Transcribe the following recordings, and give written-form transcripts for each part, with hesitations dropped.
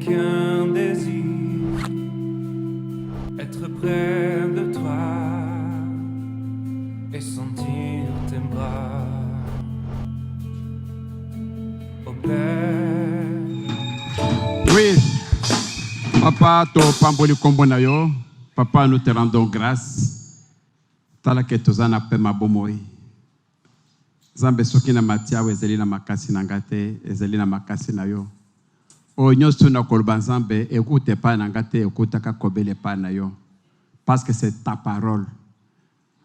qu'un désir, être près de toi et sentir tes bras. Au Père. Oui, Papa, to pamboli kombo na yo. Papa, nous te rendons grâce. Tala ke tozana pe mabomoi. Zambe soki na matia ezeli na makasi na ngate, ezeli na makasi na yo. O nyoso na koloba Nzambe, écoute pas na ngate, écoute ka kobele pa na yo. Parce que c'est ta parole.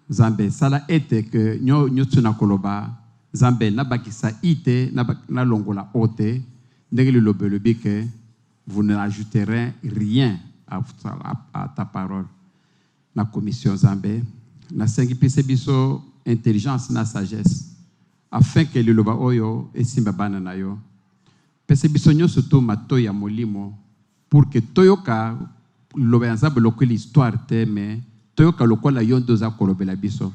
Nzambe, sala ete que nyoso na koloba, Nzambe na bakisa ite na longola ote, ndenge le lobelobi que vous n'ajouterez rien à ta parole. Na commission Nzambe, na sengi pese biso intelligence na sagesse. Afin que le loba oyo esimba bana na yo. Pese biso nyonso to mato ya molimo pour que toyoka loba Nzambe lokoli histoire te mais toyoka lokola yondo za kolobela biso.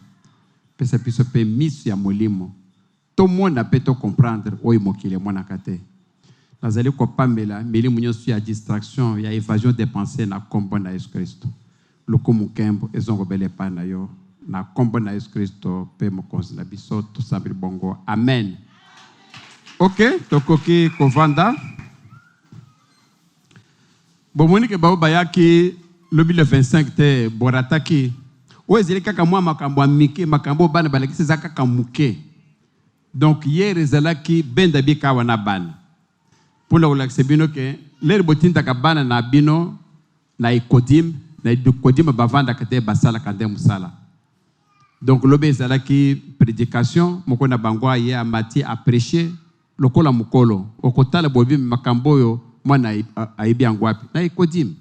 Pese biso pe miso ya molimo. To mona pe to comprendre oyo mokile mwana kate. Nazali ko pamela milimo nyonso ya distraction ya évasion des pensées na kombo na Yesu Kristo. Lokomu kembo ezongo bele pa na yo. Na kombo na Yesu Kristo pe mokonzi na biso to sabri bongo. Amen. Ok, tokoki kovanda. Bomoni ke bao bayaki lobi le 25 te borataki. Oezeli kaka mwa makambo amike makambo bana balakisi za kaka muke. Donc hier ezalaki benda bika wana bana. Pour la olakise bino ke ler botinda ka bana na bino na ikodim na ikodim bavanda kate basala kande musala. Donc lobe ezalaki prédication moko na bangwa ye amati a prêcher lokola mukolo okotala bobi makambo yo mwana aibi angwapi na ikodim.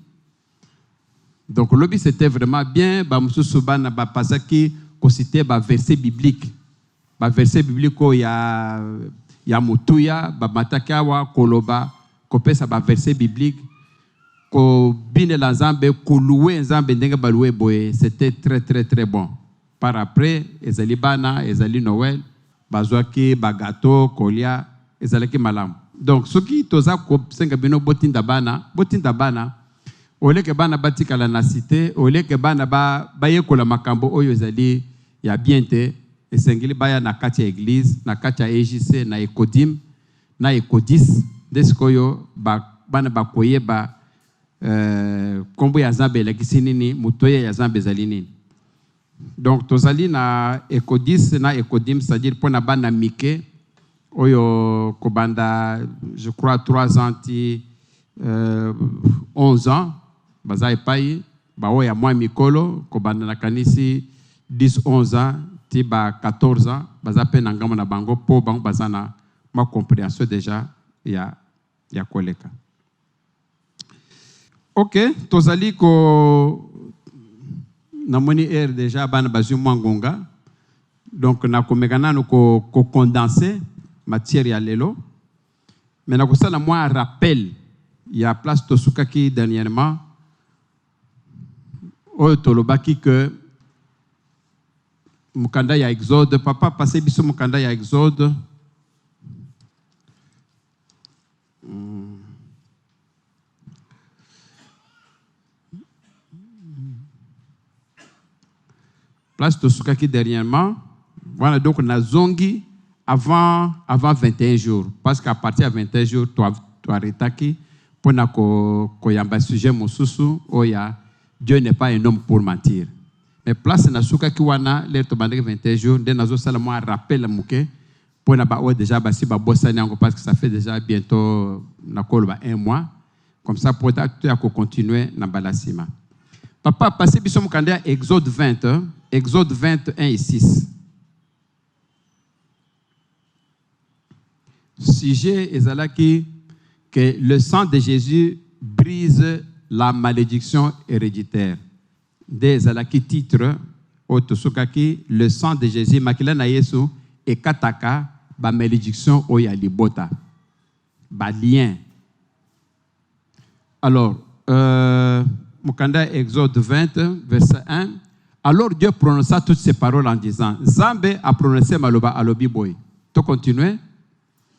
Donc lobi c'était vraiment bien ba mususu bana ba pasaki ko citer ba verset biblique. Ba verset biblique ya mutuya ba matakawa koloba ko pesa ba verset biblique ko bine la Nzambe ko louer Nzambe ndenge ba louer boye, c'était très très très bon. Par après ezali bana ezali Noël bazwaki ba gâteau kolia ezalaki malam. Donc soki toza ko senga bino botinda bana oleke bana batikala na cité oleke bana ba yekola makambo oyo ezali ya bien te esengeli baya na kati ya église na kati ya EJC na ekodim na ekodis deskoyo bana bakoyeba kombo ya Nzambe elakisi nini mutoye ya Nzambe ezali nini. Donc tozali na ekodis na ekodim, c'est-à-dire pour na bana mike oyo kobanda je crois 3 ans ti 11 ans baza epai ba oya mwa mikolo kobanda na kanisi 10-11 ans ti ba 14 ans baza pe na ngamo na bango po bango baza na ma compréhension déjà ya koleka. Ok, tozali ko namoni air déjà bana bazu mwangonga. Donc na komekana no ko condenser matière ya lelo. Mais na kosala moi rappel ya place tosukaki dernièrement oyo tolobaki que mukanda ya Exode papa passé biso mukanda ya Exode place tosukaki dernièrement. Voilà, donc na zongi avant 21 jours parce qu'à partir de 21 jours tu arrêtaki pour na ko yamba sujet mosusu oya Dieu n'est pas un homme pour mentir. Mais place na sukaki wana le to bandeke 21 jours de nazo sala moi rappel muke pour na ba o déjà ba si ba bossani encore parce que ça fait déjà bientôt na kolba 1 mois comme ça pour tu à continuer na balasima. Papa passé biso mukanda Exode 20 Exode 21 et 6. Sujet ezalaki que le sang de Jésus brise la malédiction héréditaire. De ezalaki titre otosukaki le sang de Jésus makila na Yesu et kataka ba malédiction oya libota ba lien. Alors mukanda Exode 20 verset 1. Alors Dieu prononça toutes ces paroles en disant Nzambe a prononcé maloba alobi boy. To continuer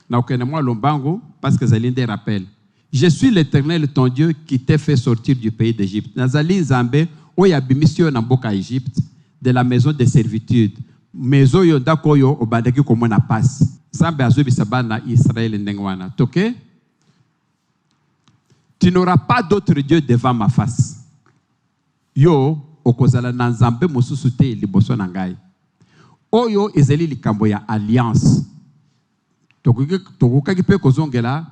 na okene moi lombango parce que zali des rappels. Je suis l'Éternel, ton Dieu, qui t'ai fait sortir du pays d'Égypte. Nazali Nzambe, oya bimisio na mboka Égypte, de la maison de servitude. Maison yo ndako yo obandaki komona pasi. Nzambe azobisa bana Israël ndengwana. Toke? Tu n'auras pas d'autre Dieu devant ma face. Yo okozala na Nzambe mosusu te liboso na ngai. Oyo ezali likambo ya alliance. Tokokaki pe kozongela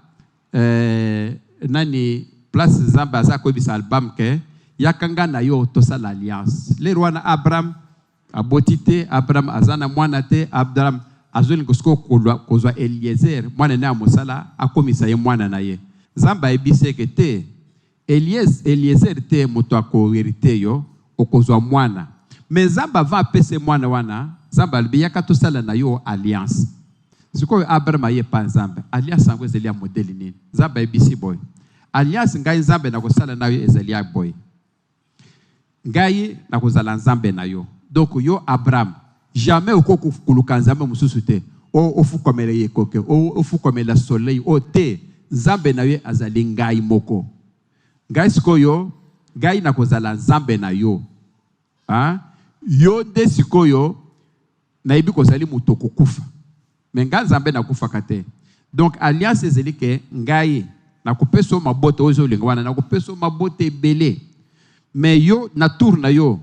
nani place Nzambe aza koyebisa album ke yakanga na yo tosala alliance. Le roi na Abraham aboti te, Abraham azana mwana te, Abraham azoli kosko kozwa Eliezer mwana na mosala akomisa ye mwana na ye. Nzambe ayebise ke te Eliezer te moto akoherite yo okozwa mwana. Mais Nzambe avant apese mwana wana, Nzambe alibiyaka tosala na yo alliance. Sikoyo Abraham aye pa Nzambe. Alliance yango ezali ya modeli nini? Nzambe ayebisi boy. Alliance ngai Nzambe na kosala na yo ezali ya boy. Ngai na kozala Nzambe na yo. Donc yo Abraham, jamais okoko kuluka Nzambe mususu te. Ofu komele ye koke, ofu komele soleil, o te. Nzambe na yo azali ngai moko. Ngai sikoyo, ngai na kozala Nzambe na yo. Yo de sikoyo na ibi kozali muto kokufa. Mais ngai Nzambe na kufa kate. Donc alliance ezeli ke ngai na kopeso mabote ozo lingwana na kopeso mabote belé. Mais yo na tour na yo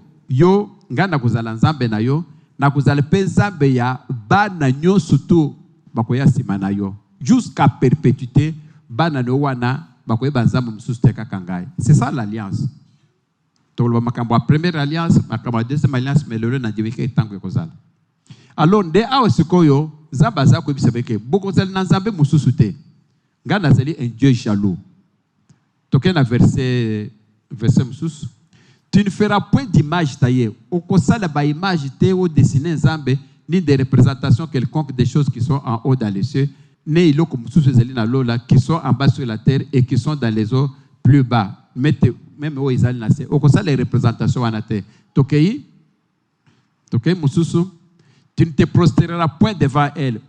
ngai na kozala Nzambe na yo na kozala pe Nzambe ya bana nyonso tu bakoya sima na yo jusqu'à perpétuité bana no wana bakoyeba Nzambe mususu te kaka ngai. C'est ça l'alliance. Toloba makambo a première alliance, makambo a deuxième alliance, mais le na diweke tango kozala. Alors nde awa sikoyo Nzambe aza koyebisa beke bokozala na Nzambe mususu te. Ngai nazali un Dieu jaloux. Toke na verset mususu. Tu ne feras point d'image taillée. Au kosala ba image te au dessiner Nzambe ni des représentations quelconques des choses qui sont en haut dans les cieux, ne iloko mususu ezali na lola qui sont en bas sur la terre et qui sont dans les eaux plus bas. Même au ezali na se. Au kosala les représentations wana te. Tokei mususu. Tu ne te prostreras point devant elle.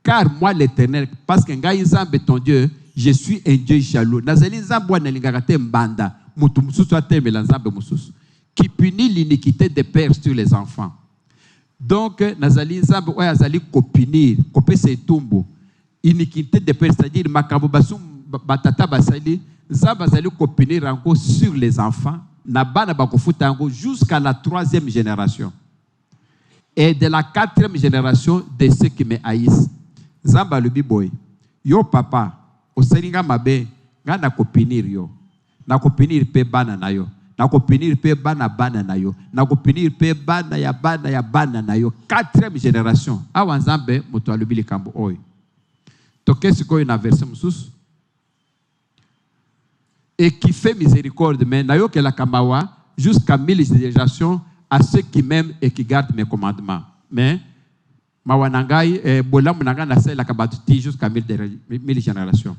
Car moi l'Éternel, parce que ngai Nzambe ton Dieu, je suis un Dieu jaloux. Nazali Nzambe wana lingaka te mbanda, mutu mususu atemela Nzambe mususu, qui punit l'iniquité des pères sur les enfants. Donc nazali Nzambe oya azali kopinir, kopesa etumbu, iniquité des pères, c'est-à-dire makambo basum batata basali, Nzambe azali kopinir encore sur les enfants. Jusqu'à la 3e génération. Et de la 4e génération de ceux qui me haïssent. Zamba le biboy. Yo papa, o selinga mabe, nga na kopinir yo. Na kopinir pe bana na yo. Na kopinir pe bana na yo. Na kopinir pe bana ya bana na yo. 4e génération. Awa Nzambe moto alubi likambo oy. Toke sikoyo na verset mususu. Et qui fait miséricorde, mais nayo que la kamawa jusqu'à 1000 générations à ceux qui m'aiment et qui gardent mes commandements. Mais mawanangai bolam nanga na la kabatuti jusqu'à 1000 générations.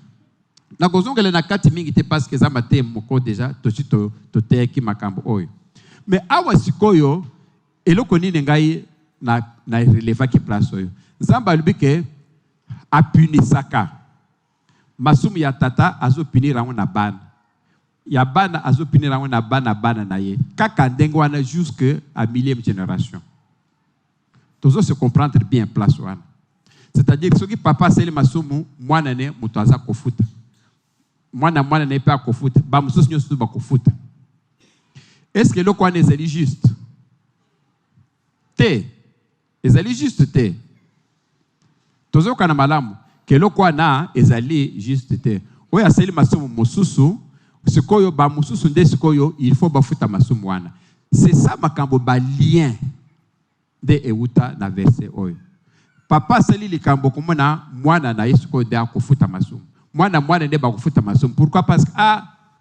Na kozonga le na kati mingi te parce que zamate moko déjà to te ki makambo oyo. Mais awa sikoyo eloko nini ngai na releva ki place oyo. Nzamba lubike apunisaka. Masumu ya tata azo punira na bana. Ya bana azopinira wana bana na ye kaka ndengo wana jusque à 1000e génération. Tozo se comprendre bien place wana. C'est-à-dire ce qui papa seli masumu mwana ne muto aza kofuta. Mwana ne pa kofuta, ba mususu nyosu ba kofuta. Est-ce que le quoi est juste? Te. Ezali juste te. Tozo kana malamu que le quoi na ezali juste te. Oya seli masumu mususu sikoyo ba mususu nde sikoyo il faut bafuta masumu wana. C'est ça makambo ba lien de euta na verset oyo. Papa seli likambo komona mwana na yesu ko de akofuta masumu. Mwana nde ba kofuta masumu. Pourquoi? Parce que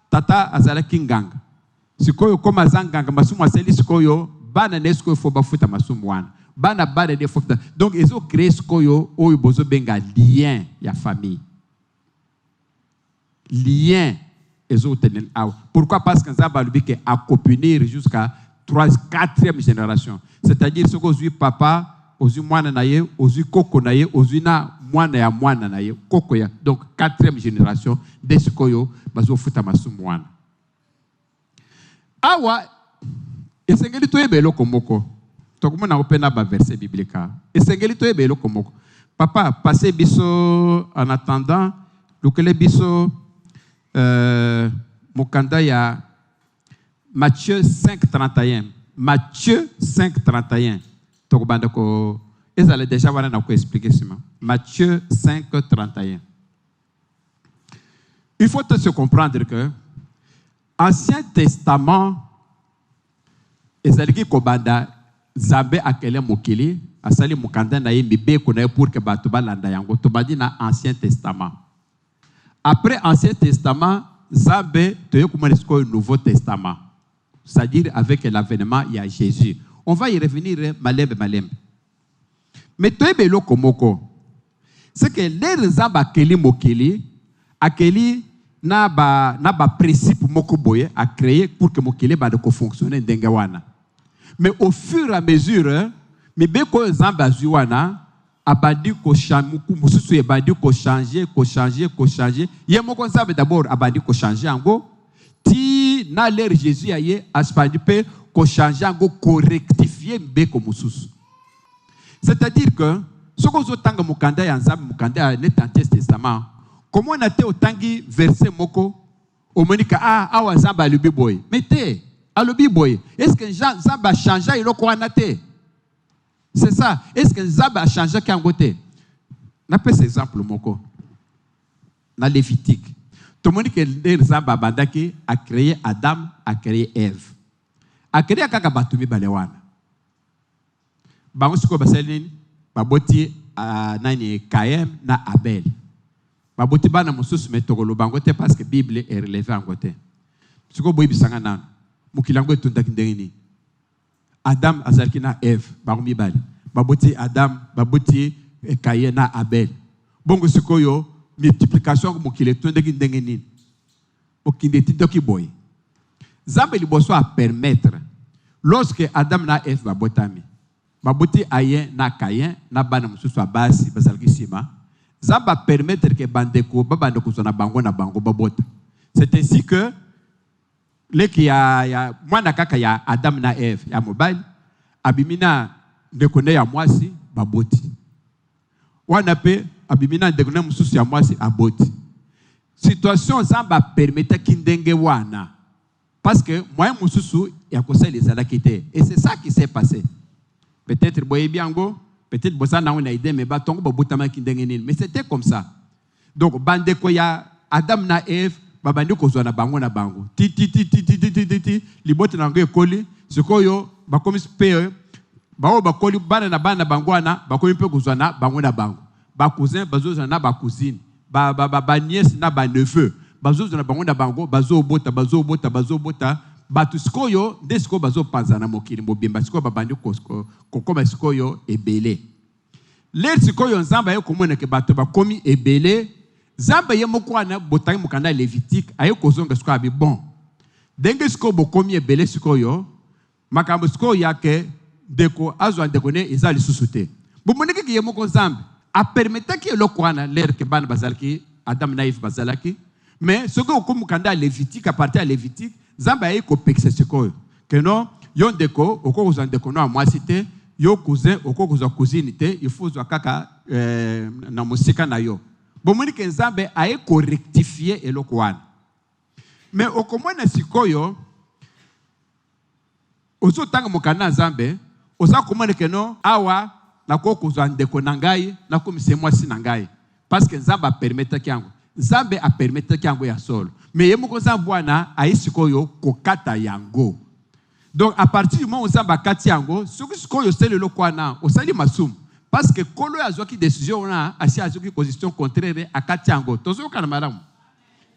tata azala kinganga. Sikoyo koma zanganga masumu aseli sikoyo bana ne sikoyo faut bafuta masumu wana. Bana de futa. Donc ils ont créé sikoyo oyo bozo benga lien ya famille. Lien. Pourquoi? Parce que Nzamba lui dit à copinir jusqu'à 4e génération. C'est-à-dire ce que papa, ozu mwana naye, ozu koko naye, ozu na mwana ya mwana na ye koko ya donc 4e génération de sikoyo bazofuta masumu wana awa esengeli toyeba eloko moko tokomona opena ba verset biblique esengeli toyeba eloko moko papa passé biso en attendant lukele biso mokanda ya Matthieu 5:31 Matthieu 5:31 tokobanda ko ezala déjà wana na ko expliquer cela Matthieu 5:31 il faut se comprendre que Ancien Testament ezalaki kobanda Nzambe akele mokili asali mokanda na ye mibeko na ye pour que bato balanda yango tobandi na Ancien Testament. Après Ancien Testament Nzambe toye komona sikoyo Nouveau Testament, c'est-à-dire avec l'avènement il y a Jésus. On va y revenir malembe. Mais toyebe eloko moko c'est que les Nzambe akeli mokili akeli na ba principe moko boye a créé pour que mokili ba de fonctionner ndenge wana. Mais au fur et à mesure mais beko Nzambe azwi wana abandi ko chamuku mususu ebandi ko changer ye moko Nzambe d'abord abandi ko changer ango ti na l'ère Jésus aye aspandi pe ko changer ango ko rectifier beko mususu. C'est-à-dire que ce qu'on entend mukanda ya Nzambe mukanda ya Ancien Testament comment on a été autangi verset moko omonika awa Nzambe alubi boy mettez alubi boy est-ce que Nzambe a changé iloko wana te? C'est ça. Est-ce que Nzambe a changé kango te? Na pesa exemple moko na Lévitique tout le monde que Nzambe abandaki a créé Adam a créé Ève a créé kaka batumi balewana bango siko basali baboti nani Caïn na Abel baboti bana mususu metokolo bango te parce que Bible est relevée en côté siko boyi bisanga nana mukilango etundaki ndengini Adam azalaki na Ève bango mibali baboti Adam baboti Caïn na Abel bongo sikoyo multiplication mukile etundaki ndengini okinde tidoki boy Nzambe liboso a permettre lorsque Adam na Ève babotami baboti aye na Caïn na bana mususu abasi bazalaki sima Nzambe permettre que bandeko babandeko zona bango na bango babota. C'est ainsi que leki ya mwana kaka ya Adam na Ève ya mobile abimina ndekone ya mwasi baboti wana pe abimina ndekone mususu ya mwasi aboti. Situation Nzambe permettre kindenge wana parce que moi mususu ya kosala ezalaki te et c'est ça qui s'est passé. Peut-être boye biango, peut-être bossa na una idée mais batongo babutama kindenge nini, mais c'était comme ça. Donc bandeko ya Adam na Ève babandi kozwa na bango na bango ti libote na ngo ekoli sikoyo bakomi pe bao bakoli bana na bana bango wana bakomi pe kozwa na bango na bango ba cousin bazoza na ba cousine ba nièce na ba neveu bazoza na bango na bango bazobota batu sikoyo nde sikoyo bazopanza na mokili mobimba sikoyo babandi kokoma sikoyo ebele lere sikoyo Nzambe aye komona ke bato bakomi ebele Nzambe ye moko wana botangi mokanda Lévitique aye kozonga sikoyo abi bon ndenge sikoyo bokomi ebele sikoyo makambo sikoyo yake ndeko azwa ndeko ne eza lisusu te bomoniki ke ye moko Nzambe apermetaki eloko wana lere ke bana bazalaki Adam na Ève bazalaki mais sikoyo okomi mokanda Lévitique à partir ya Lévitique Nzambe aye kopekisa sikoyo que non yo ndeko okozwa ndeko no amwasi te yo cousin okozwa cousine te il faut zwa kaka na musika na yo bomoni ke Nzambe aye ko rectifier eloko wana mais okomona sikoyo ozo tanga mokana Nzambe oza komona ke non awa na kokozwa ndeko na ngai na komise mwasi na ngai parce que Nzambe a permettre kiango Nzambe a permettre kiango ya solo mais yemoko Nzambe bwana aye sikoyo kokata yango. Donc à partir du moment où Nzambe akati yango soki sikoyo sele lo kwana osali masumu parce que kolo azwaki décision na asi azwaki position contraire akati yango tozo kana malamu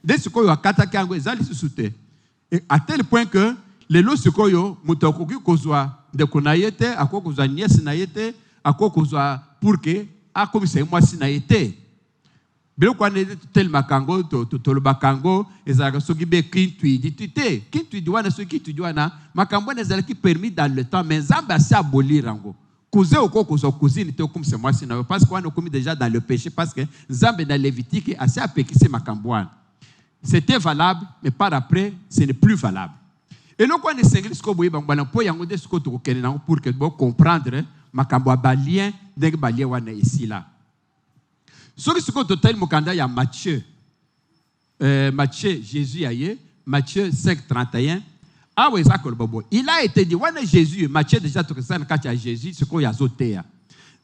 de sikoyo akata yango ezali susute et à tel point que le lo sikoyo mutokoki kozwa ndeko na yete akokozwa nièce na yete akokozwa pour que akomise mwasi na yete bilo kwa ne tel makango to lo bakango ezalaka soki be kintuidi wana soki kintuidi wana makambo ezalaki permis dans le temps mais Nzambe asi abolir yango cousin ou quoi cousine te comme c'est moi sinon parce qu'on a commis déjà dans le péché parce que Nzambe dans Lévitique assez apekisi makambwana. C'était valable mais par après ce n'est plus valable. Et donc on est singli ce que boye bangwana po yango de ce que to kene na pour que bon comprendre makambo balien ndenge balien wana ici là. Ce que total mokanda ya Matthieu Jésus aye Matthieu 5:31. Ah oui, ça il a été dit, ouais, Jésus, Matthieu déjà, Jésus, c'est quoi Yazotea.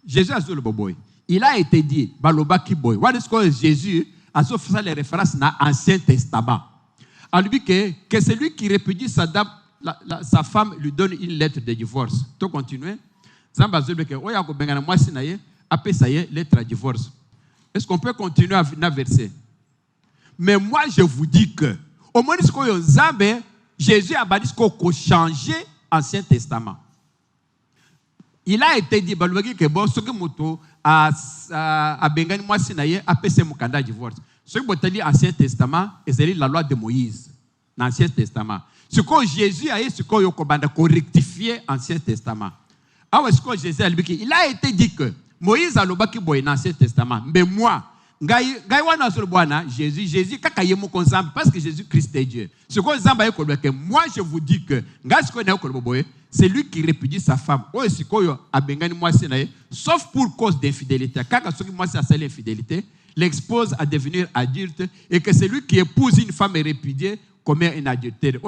Jésus a le boboy. Il a été dit, Baloba Kiboy. What is called Jésus, a fait les références dans l'Ancien Testament. A lui que celui qui répudie sa femme lui donne une lettre de divorce. Tu continues. Zamba Zolbe que, oya ko bengana moi sinaye, après ça y est, lettre de divorce. Est-ce qu'on peut continuer à verser? Mais moi, je vous dis que, au moins, ce qu'on Zambé, Jésus a dit qu'on a changé l'Ancien Testament. Il a été dit que bon, ce que moto a bengani moi sinaye a payé mon candidat divorce. Ce que dit l'Ancien Testament, c'est la loi de Moïse, l'Ancien Testament. Ce que Jésus a dit, ce qu'on a rectifié l'Ancien Testament. Alors, ce que Jésus a dit, il a été dit que Moïse a l'obaki boy dans l'Ancien Testament, mais moi Jésus parce que Jésus Christ est Dieu. Ce que moi je vous dis que c'est lui qui répudie sa femme. Sauf pour cause d'infidélité. Quand l'infidélité l'expose à devenir adulte et que c'est lui qui épouse une femme répudiée commet un adultère.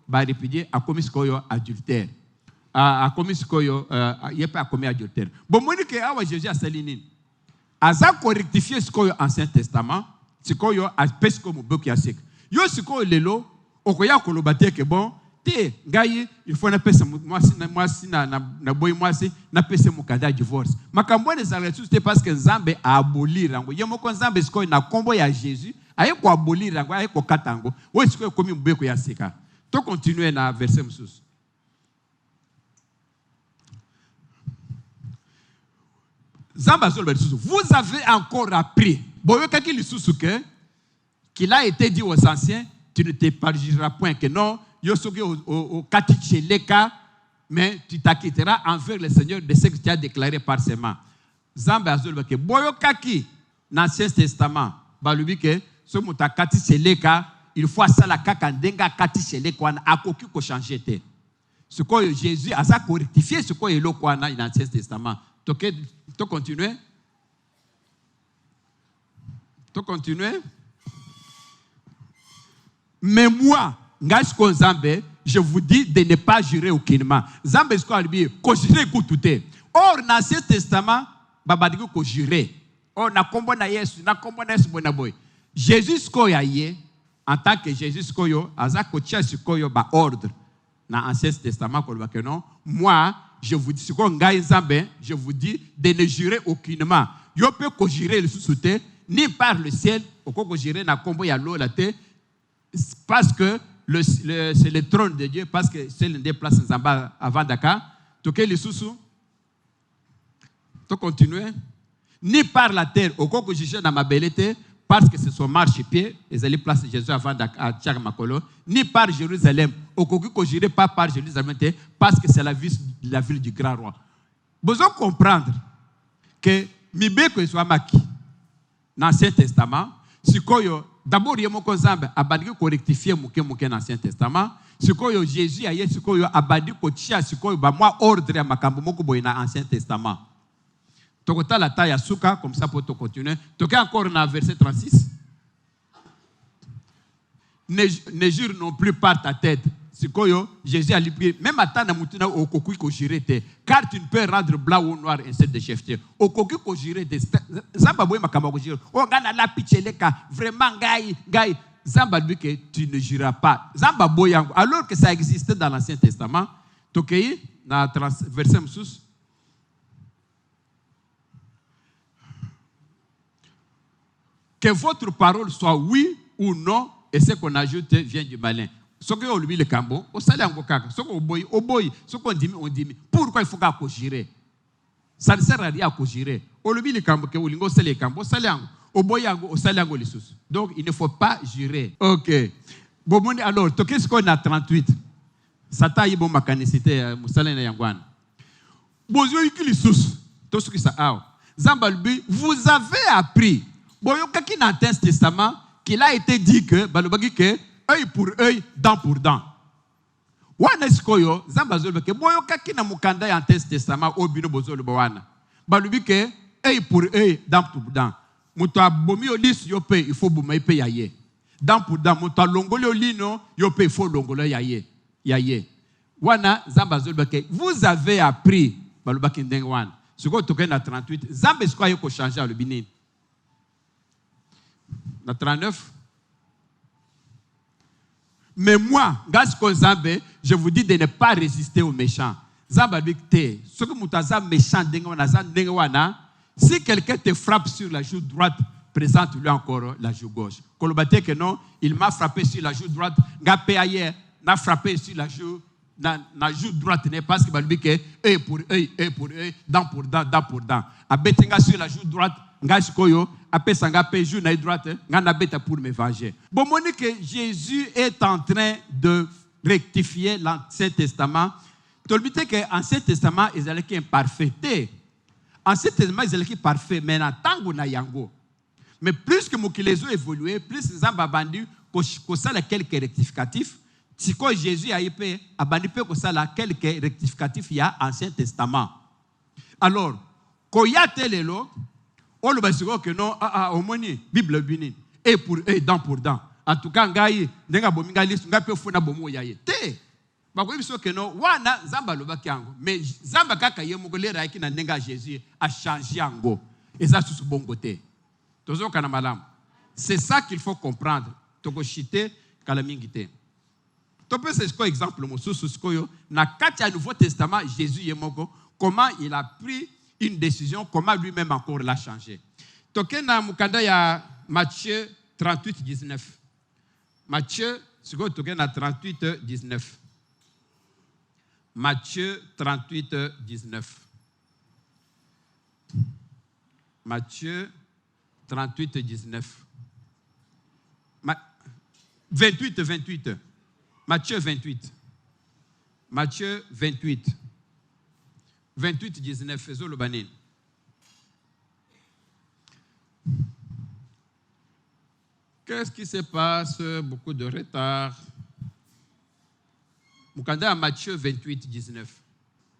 Répudié a commis adultère. A commis il pas commis adultère. Bon moi que Jésus a salinine. Aza correctifier ce qu'on Ancien Testament, ce qu'on a pèse comme beaucoup sec. Yo ce qu'on lelo, okoya kolobate que bon, te gayi il faut na pèse moi si na boy moi si na pèse mon candidat divorce. Makambo des arrêtés c'est parce que Nzambe a abolir rango. Yemo ko Nzambe ce qu'on na combo ya Jésus, aye ko abolir rango, aye ko katango. Wo ce qu'on comme beaucoup ya seka. To continuer na verset msus. Vous avez encore appris qu'il a été dit aux anciens, tu ne te parjureras point que non, mais tu t'acquitteras envers le Seigneur de ce que tu as déclaré par ses mains. Zamba azul que boyokaki dans l'Ancien Testament, balubi que ce mutakati cheleka, il faut ça la kaka ndenga kati cheleka a koki ko changer te. Ce que Jésus a ça correctifié ce que elo kwa na dans l'Ancien Testament. Tu continues? Tu continues? Mais moi, je vous dis de ne pas jurer aucunement. Zambe est quoi lui? Ko jurer tout. Or dans l'Ancien Testament, babadigo ko jurer. Or na kombo na Yesu bona boy. Jésus ko yaye en tant que Jésus ko yo azako tia ko yo ba ordre. Dans l'Ancien Testament ko que non. Moi je vous dis, je vous dis de ne jurer aucunement. Yo peut ko jurer le sous-souté, ni par le ciel, ou ko jurer na kombo ya l'eau la terre, parce que c'est le trône de Dieu, parce que c'est l'un des places Nzamba avant Dakar. Toke le sous-sous. Tu continues. Ni par la terre, ou ko jurer na ma belleté, parce que c'est son marchepied, ils allaient placer Jésus avant à Tchagmakolo, ni par Jérusalem, au ne jurer pas par Jérusalem, parce que c'est la ville du grand roi. Vous devez comprendre que Mibeko soit maki dans l'Ancien Testament, d'abord, il y a mon consamble, abadi ko rectifier mouké dans l'Ancien Testament, Jésus a dit, abadi ko tia, moi ordre à makambo moko boy dans l'Ancien Testament. Tokota la taille à souka, comme ça pour te continuer. Toka encore dans verset 36. Ne jure non plus par ta tête. Jésus a dit, même à ta namutuna au koku ko jirete, car tu ne peux rendre blanc ou noir un set de chefté. Au koku ko jirete, Zamba boy makamba ko jire. Oh gana la picheleka, vraiment gai. Zamba dit que tu ne jureras pas. Zamba boy alors que ça existait dans l'Ancien Testament. Tokei dans verset msus. Que votre parole soit oui ou non, et ce qu'on ajoute vient du malin. Ce qu'on oublie le cambo, on s'allait en kaka. Ce qu'on boy, ce qu'on dit, on dit. Pourquoi il faut qu'on jurer? Ça ne sert à rien à jurer. On oublie le cambo, que on lingo s'allait cambo, s'allait en. Au boy, on s'allait en les sous. Donc il ne faut pas jurer. Ok. Bon, alors, qu'est-ce qu'on a 38? Satan yi bon makanicité musala na yangwana. Bozo yikili sus. To ce qui ça a. Zambalbi, vous avez appris. Boyoka qui dans l'Ancien Testament qu'il a été dit que balobagi que œil pour œil, dent pour dent. Wana skoyo zambazolo ke boyoka qui na mukanda ya Ancien Testament obino bozolo bawana. Balobi que œil pour œil, dent pour dent. Muto abomi olis yope il faut boma ipe yaye. Dent pour dent muto longoli olino yope il faut longolo yaye. Yaye. Wana zambazolo ke vous avez appris balobaki ndengwana. Ce qu'on toque na 38, Zambe est quoi qu'on change le binin. Na 39. Mais moi, gasko Zambe, je vous dis de ne pas résister aux méchants. Zambe dit ce que mutaza méchant dengwana, si quelqu'un te frappe sur la joue droite, présente-lui encore la joue gauche. Kolobate que non, il m'a frappé sur la joue droite, ngapé ailleurs, n'a frappé sur la joue na joue droite n'est pas ce que balbi que œil pour œil, dent pour dent, dent pour dent. Abetenga sur la joue droite, ngashi koyo, apesanga pe joue na droite, ngana beta pour me venger. Bon moni que Jésus est en train de rectifier l'Ancien Testament. Tolbite que l'Ancien Testament ils allaient imparfait. Ancien Testament ils allaient parfait, mais na tango na yango. Mais plus que mokilezo évolué, plus les ambabandi ko sala quelques rectificatifs. Si quoi Jésus a été abandonné pour ça, quelques rectificatifs il y a Ancien Testament. Alors, quand il y a tel lot, on le dit que non, au moins Bible bini, et pour eux, dent pour dent. En tout cas, ngai nenga bominga list, ngai pe funa bomo yaye. Te, ba ko biso que non, wana zamba loba kyango, mais zamba kaka yemo kolera yaki na nenga Jésus a changé ango. Et ça sous bon côté. Tozo kana malam. C'est ça qu'il faut comprendre. Toko chité kala mingité. C'est quoi exemple na kati Nouveau Testament Jésus yemoko comment il a pris une décision, comment lui-même encore l'a changé. Toke na mukanda ya Matthieu 38 19. Matthieu siko toke na 38 19. Matthieu 38 19. Matthieu 38 19. 28. Matthieu 28. Matthieu 28. 28, 19. Faisons le banin. Qu'est-ce qui se passe? Beaucoup de retard. Mukanda à Matthieu 28, 19.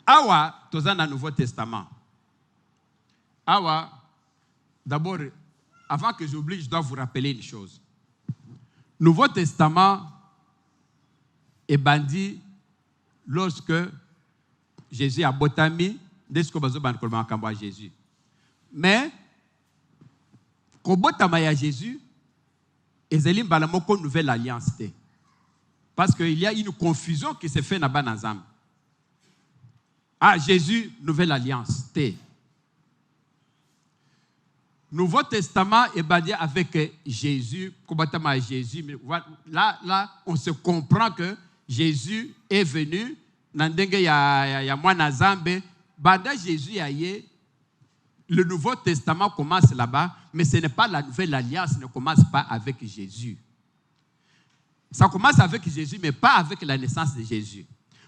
Awa, tozan dans le Nouveau Testament. Awa, d'abord, avant que j'oublie, je dois vous rappeler une chose. Nouveau Testament est bandit lorsque Jésus a botami, dès que vous avez Jésus. Mais, quand vous avez Jésus, il y a une nouvelle alliance. Parce qu'il y a une confusion qui se fait dans les âmes. Ah, Jésus, nouvelle alliance. Nouveau Testament est bandit avec Jésus, combattant Jésus. Là, on se comprend que Jésus est venu, nandenge ya mwana zambe, banda Jésus aye, le Nouveau Testament commence là-bas, mais ce n'est pas la nouvelle alliance, ne commence pas avec Jésus. Ça commence avec Jésus, mais pas avec la naissance de Jésus.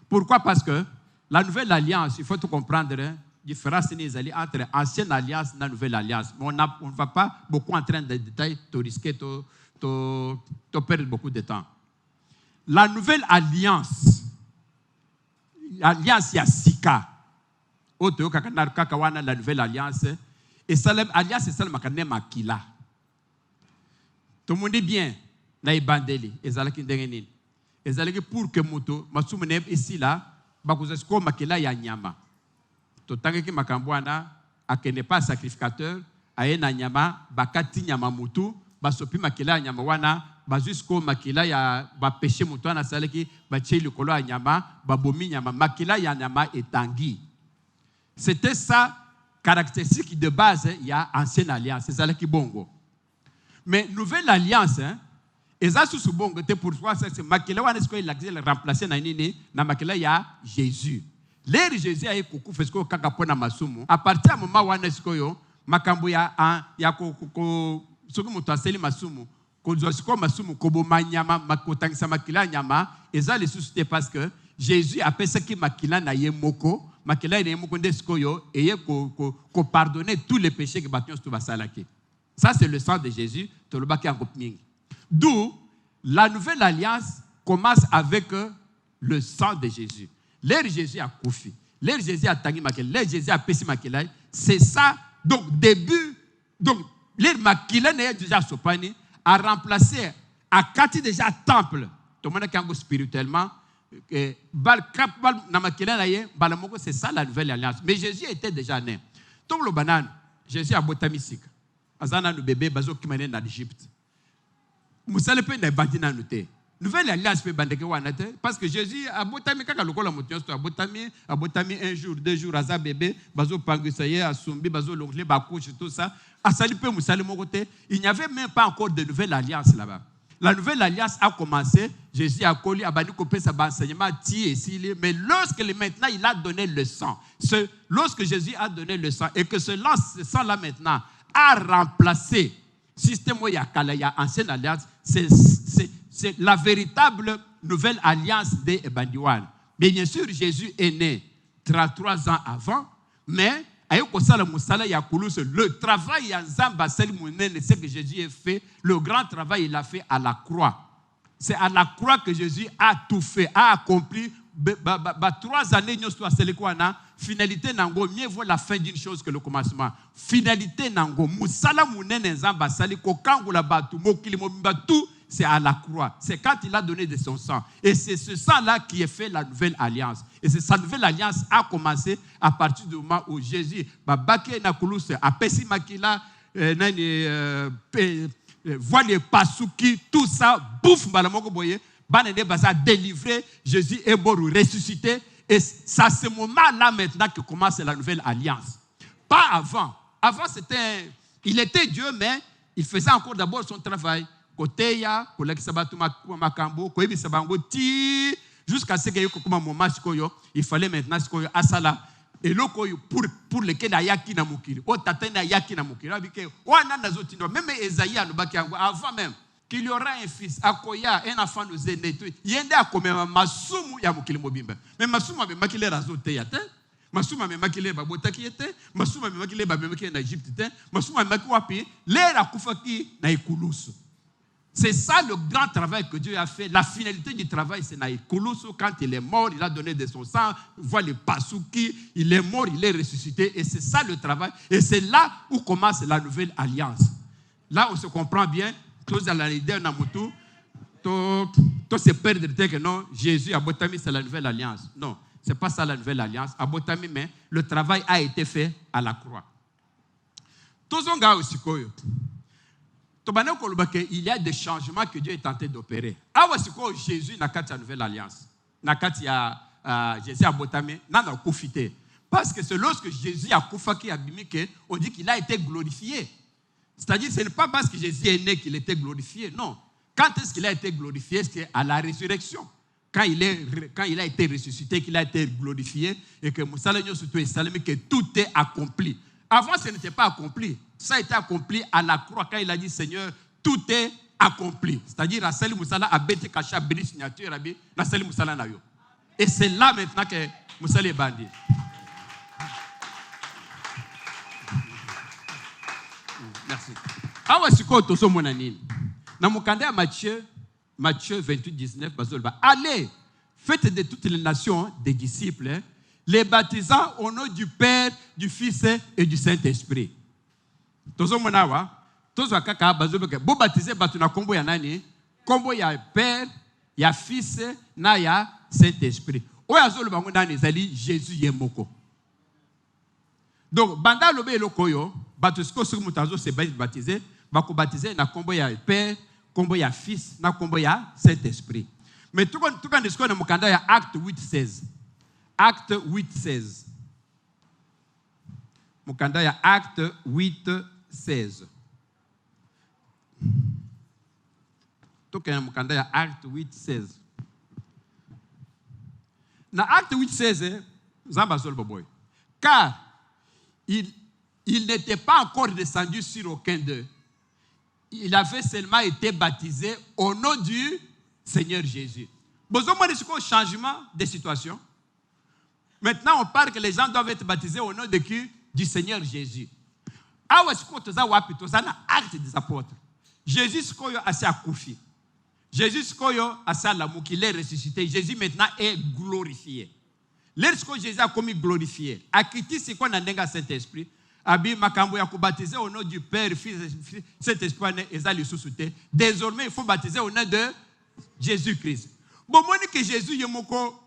Pourquoi? Parce que la nouvelle alliance, il faut tout comprendre, hein, différence entre ancienne alliance et la nouvelle alliance. Mais on ne va pas beaucoup entrer dans les détails, tu risques de perdre beaucoup de temps. La nouvelle alliance, alliance Yassika, la nouvelle alliance, et Salem alliance c'est Salem Makila. Tout le monde dit bien, na ibandeli, ezalaki ndengenini. Ezalaki pour que moto, masumene ici là, bakuzasko makila ya nyama. Totangeki makambwana, akene pas sacrificateur, aena nyama, bakati nyama mutu, basopi makila ya nyama wana, bazusko makila ya bapeshe mutu wana saleki, bache likolo ya nyama, babomi nyama, makila ya nyama etangi. C'était ça, caractéristique de base, il y a ancienne alliance, c'est ça qui bongo. Mais nouvelle alliance, hein, et ça sous bongo, c'est pourquoi c'est makila wana est-ce qu'il a remplacé na nini, na makila ya Jésus. L'air Jésus a été fait ce kaka pona masumu. À partir du moment où on est koyo makambo ya ko soki mutu aseli masumu ko zosiko masumu ko bomanyama makotangisa makila nyama eza les sociétés parce que Jésus appelle ce qui makila na ye moko, makila na ye moko ndeskoyo et ko pardonner tous les péchés que bâtions tout basalaki. Ça c'est le sang de Jésus, to le baki en kopning. D'où la nouvelle alliance commence avec le sang de Jésus. L'air Jésus a koufi, l'air Jésus a tangi makila, l'air Jésus a pessi makila, c'est ça. Donc début, donc l'air makila na ye déjà sopani a remplacé a kati déjà temple. Tout le monde qui spirituellement, c'est ça la nouvelle alliance. Mais Jésus était déjà né. Tout le banane, Jésus a botami sika. Azana no bébé bazo qui mène en Égypte. Musale pe na bandi na noté. Nouvelle alliance pe bandeke wanate parce que Jésus a botami kaka lokola motion sto a botami un jour, 2 jours aza bébé bazo pangusaye a sumbi bazo longle ba couche tout ça. Asali pe musale mokote, il n'y avait même pas encore de nouvelle alliance là-bas. La nouvelle alliance a commencé, Jésus a collé, a banni coupé sa enseignement, mais lorsque maintenant il a donné le sang, lorsque Jésus a donné le sang et que ce sang-là maintenant a remplacé le système où il y a ancienne alliance, c'est la véritable nouvelle alliance des Bandiwan. Mais bien sûr, Jésus est né 33 ans avant, mais le travail ce que Jésus a fait, le grand travail il l'a fait à la croix. C'est à la croix que Jésus a tout fait, a accompli. 3 années, finalité nango, mieux vaut la fin d'une chose que le commencement. Finalité nango, musala munene nzamba sali kokangula batu mokili mobimba tout. C'est à la croix. C'est quand il a donné de son sang. Et c'est ce sang-là qui a fait la nouvelle alliance. Et sa nouvelle alliance a commencé à partir du moment où Jésus a pessi makila, voit les pasuki, tout ça, bouffe, a délivré, Jésus est mort ou ressuscité. Et c'est à ce moment-là maintenant que commence la nouvelle alliance. Pas avant. Avant, il était Dieu, mais il faisait encore d'abord son travail. Koteya, kolakisa batu makambo, koyebisa bango ti jusqu'à ce que yoko kuma moment sikoyo, il fallait maintenant sikoyo asala et lokoyo pour lequel ayaki na mukiri. O tatena ayaki na mukiri. Abike wana nazotindo même Esaïe anobaki yango avant même qu'il y aura un fils akoya un enfant nous est né. Yende akomema masumu ya mukili mobimba. Mais masumu abemakile razote ya te. Masumu abemakile babotaki ete, masumu abemakile babemaki na Égypte te, masumu abemaki wapi, lera kufaki na ikulusu. C'est ça le grand travail que Dieu a fait. La finalité du travail, c'est Naïkoulousou. Quand il est mort, il a donné de son sang. Voit les Pasouki. Il est mort, il est ressuscité. Et c'est ça le travail. Et c'est là où commence la nouvelle alliance. Là, on se comprend bien. Tous à l'idée de Namutu, tous se perdre que non, Jésus, Abotami, c'est la nouvelle alliance. Non, ce n'est pas ça la nouvelle alliance. Abotami, mais le travail a été fait à la croix. Tous on gars aussi, il y a des changements que Dieu est tenté d'opérer. Jésus n'a qu'à la nouvelle alliance. N'a qu'à Jésus a botami, n'a profité. Parce que c'est lorsque Jésus a koufaki abimike, on dit qu'il a été glorifié. C'est-à-dire, ce n'est pas parce que Jésus est né qu'il était glorifié. Non. Quand est-ce qu'il a été glorifié? C'est à la résurrection. Quand il a été ressuscité, qu'il a été glorifié, et que tout est accompli. Avant, ce n'était pas accompli. Ça a été accompli à la croix quand il a dit, Seigneur, tout est accompli. C'est-à-dire, Asali Moussala a bêté caché à signature, Asali Moussala na yo. Et c'est là maintenant que Moussala est bandit. Merci. Awa siko toso monanini. Na mukanda ya Matthieu 28, 19, allez, faites de toutes les nations des disciples, les baptisant au nom du Père, du Fils et du Saint-Esprit. Tozo monawa, tozo kaka bazobe bo baptiser batu na kombo ya nani? Kombo ya Père, ya Fils na ya Saint-Esprit. Oya zolo bango nani ezali Jésus yemoko. Donc banda lobe lokoyo, batu siko siko mutazo se baptiser, bako baptiser na kombo ya Père, kombo ya Fils na kombo ya Saint-Esprit. Mais tout quand disco na mukanda ya Acte 8:16. Acte 8:16. Mukanda ya Acte 8:16. Toka na mukanda ya Acte 8:16. Na Acte 8:16, zamba zolo boboy. Car il n'était pas encore descendu sur aucun d'eux. Il avait seulement été baptisé au nom du Seigneur Jésus. Besoin de changement de situation. Maintenant, on parle que les gens doivent être baptisés au nom de qui? Du Seigneur Jésus. Awa siko toza wapi toza na acte des apôtres. Jésus sikoyo asa akufi. Jésus sikoyo asa lamuki, il est ressuscité. Jésus maintenant est glorifié. Lorsque Jésus a commis glorifié, akiti siko na ndenga Saint-Esprit, abi makambo ya kubaptiser au nom du Père, Fils, Saint-Esprit ne ezali susute. Désormais, il faut baptiser au nom de Jésus-Christ. Bon, moi que Jésus yemoko.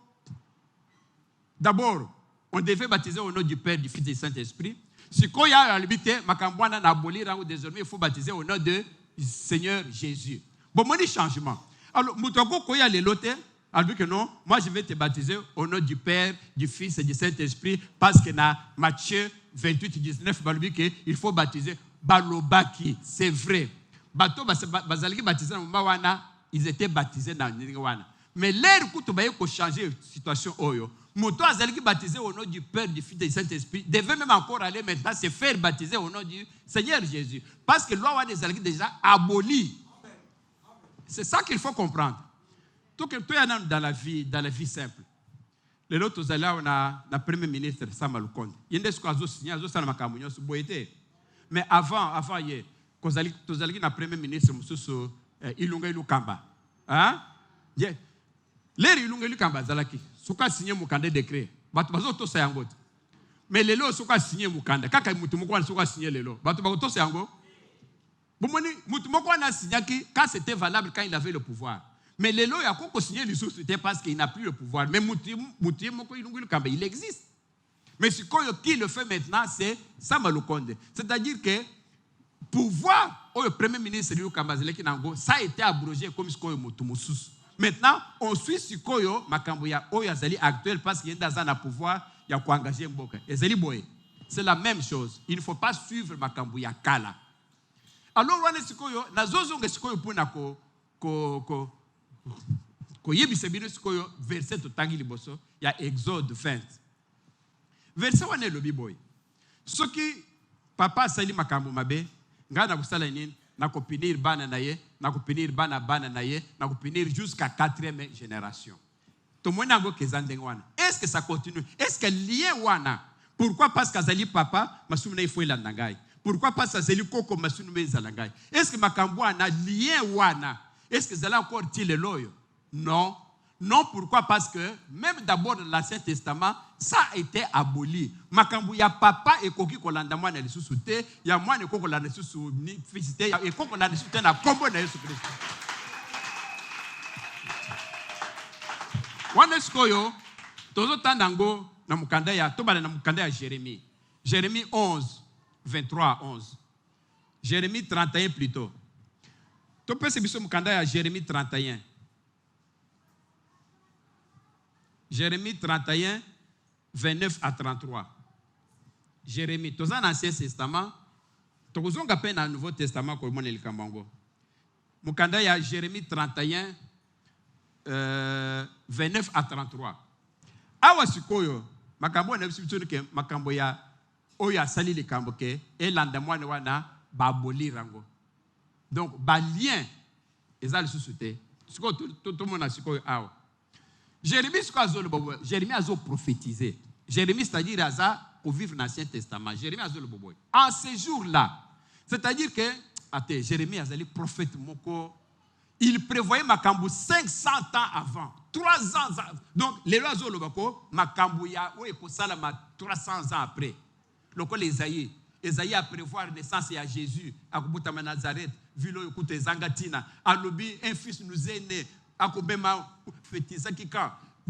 D'abord, on devait baptiser au nom du Père, du Fils et du Saint-Esprit. Si quand il y a l'habité, makambwana na abolir, désormais il faut baptiser au nom de Seigneur Jésus. Bon, moi, changement. Alors, moutoko koya le lote, elle dit que non, moi je vais te baptiser au nom du Père, du Fils et du Saint-Esprit, parce que dans Matthieu 28, 19, il faut baptiser Balobaki. C'est vrai. Bato bazaliki baptisé dans Mawana, ils étaient baptisés dans Ningwana. Mais l'air où tu vas changer la situation, Moto azaliki baptisé au nom du Père, du Fils et du Saint-Esprit, devait même encore aller maintenant se faire baptiser au nom du Seigneur Jésus. Parce que loi des alki déjà abolie. C'est ça qu'il faut comprendre. Tout que tu es dans la vie simple. Les autres allants on a le premier ministre Sama Lukonde. Il y a des choses qui signé, des choses qui sont boité. Mais avant hier, quand tu as le premier ministre Mususu Ilunga Ilukamba, hein? L'air Ilunga Ilukamba zalaki. Souka signé mukanda décret. Batu bazoto sayango. Mais lelo souka signé mukanda. Kaka mutu moko na souka signé lelo. Batu bazoto sayango. Bomoni mutu moko na signé quand c'était valable quand il avait le pouvoir. Mais lelo ya koko signé les sources c'était parce qu'il n'a plus le pouvoir. Mais mutu moko ilungu kamba il existe. Mais ce qui le fait maintenant c'est Sama Lukonde. C'est-à-dire que pouvoir au premier ministre Liu Kamba Zeleki Nango ça a été abrogé comme ce qu'on mutu mususu. Maintenant, on suit ce koyo makambuya oyazali actuel parce qu'il y a dans un pouvoir, il y a quoi engager mboka. C'est la même chose. Il ne faut pas suivre makambuya kala. Alors on est ce koyo na zozonga ce koyo pour na ko yebise bino ce koyo verset totangi liboso, il y a Exode 20. Verset on est le biboy. Ce qui papa sali makambu mabe, ngana kusala nini? Na kopinir bana naye, na kopinir bana naye, na kopinir jusqu'à 4e génération. Tout le monde a dit est-ce que ça continue? Est-ce que lien wana? Pourquoi parce que zali papa masumuna ifo ilandangai? Pourquoi parce que zali koko masumuna zalangai? Est-ce que makambo na lien wana? Est-ce que zala encore ti le loyo? Non. Non, pourquoi? Parce que même d'abord dans l'Ancien Testament, ça a été aboli. Makambu ya papa et koki kolanda mwana le susute, ya mwana koko la susu ni fisite, ya koko la susute na kombo na Yesu Kristo. Wana skoyo, tozo tandango na mukanda ya tobala na mukanda ya Jérémie. Jérémie 11 23 11. Jérémie 31 plutôt. To pese biso mukanda ya Jérémie 31. Jérémie 31, 29 à 33. Jérémie, tu as l'Ancien Testament, tu as peine dans le Nouveau Testament comme on est le Kambango. Mukanda ya Jérémie 31, 29 à 33. Awa sikoyo, makambo na bisibitoni ke makambo ya oya sali le kamboke et landamwane wana baboli rango. Donc ba lien ezali susute. Siko tout le monde a sikoyo awa. Jérémie a prophétisé. Jérémie, c'est-à-dire pour vivre dans l'Ancien Testament. Jérémie a en ces jours-là, c'est-à-dire que Jérémie a le prophète moko, il prévoyait Makambu 500 ans avant, 300 ans. Donc, les lois de Lobako, Makambu ya ou Ekosalama 300 ans après. Le Esaïe a prévoir la naissance de Jésus, à Kubutama Nazareth, Vilo Yokute Zangatina, à Lobi, un fils nous est né.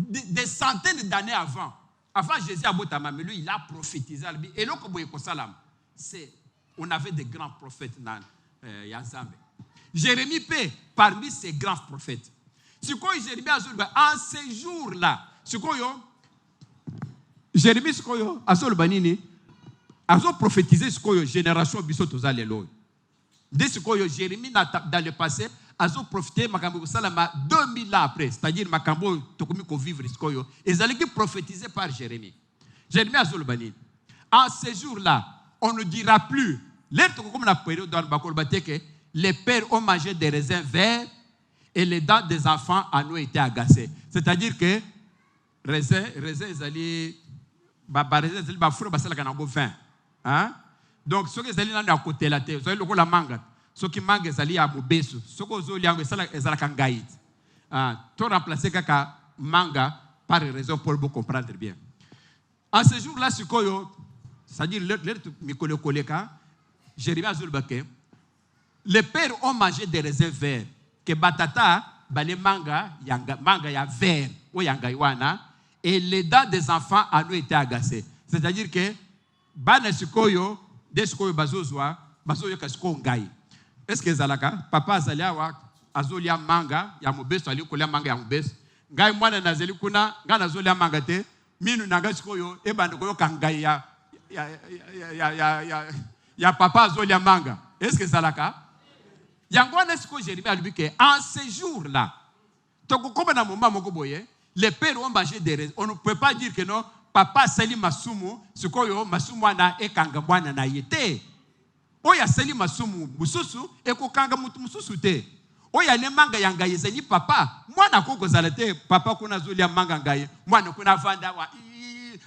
Des centaines d'années avant Jésus abotama, mais lui il a prophétisé et là on avait des grands prophètes dans Yazambe. Jérémie paie parmi ces grands prophètes. Jérémie en ces jours-là, Jérémie a prophétisé génération bisoto zalelo. Dès ce Jérémie dans le passé a profité makambo salama 2000 ans après, c'est-à-dire makambo tokomi ko vivre skoyo ezali qui prophétisé par Jérémie. Jérémie azolbani. En ces jours-là, on ne dira plus les pères ont mangé des raisins verts et les dents des enfants en ont été agacées. C'est-à-dire que raisin ezali raisin ezali bafura basalaka nango vin. Donc soki ezali nano ya kotela te, ezali lokola manga. Soki manga ezali ya mobesu, soki ozoli yango ezalaka ngai. To remplacer kaka manga par raison pour vous comprendre bien. En ce jour-là, c'est-à-dire Jérémie Azulbake, les pères ont mangé des raisins verts. Que batata, bale manga ya vert, ou yanga iwana, et les dents des enfants en ont été agacées. C'est-à-dire que, bana sikoyo, des sikoyo bazozwa, bazoyo kasiko ngai. Est-ce que zalaka, papa azaliawa, azolia manga, ya mobeso, ali kolia manga ya mobeso. Ngai mwana nazeli kuna, nga nazolia manga te, minu nanga sikoyo, ebande koyo kangai ya papa azolia manga. Est-ce que zalaka? Yangwana siko Jérémie a lui que en ce jour-là, les pères ont mangé des raisins. On ne peut pas dire que non, papa sali masumu, sikoyo masumu ana ekanga mwana na yete. Oya sali masumu mususu eko kanga mutu mususu te. Oya le manga yanga yezeli papa, mwana koko zalate papa kuna zulia manga ngai, mwana kuna vanda wa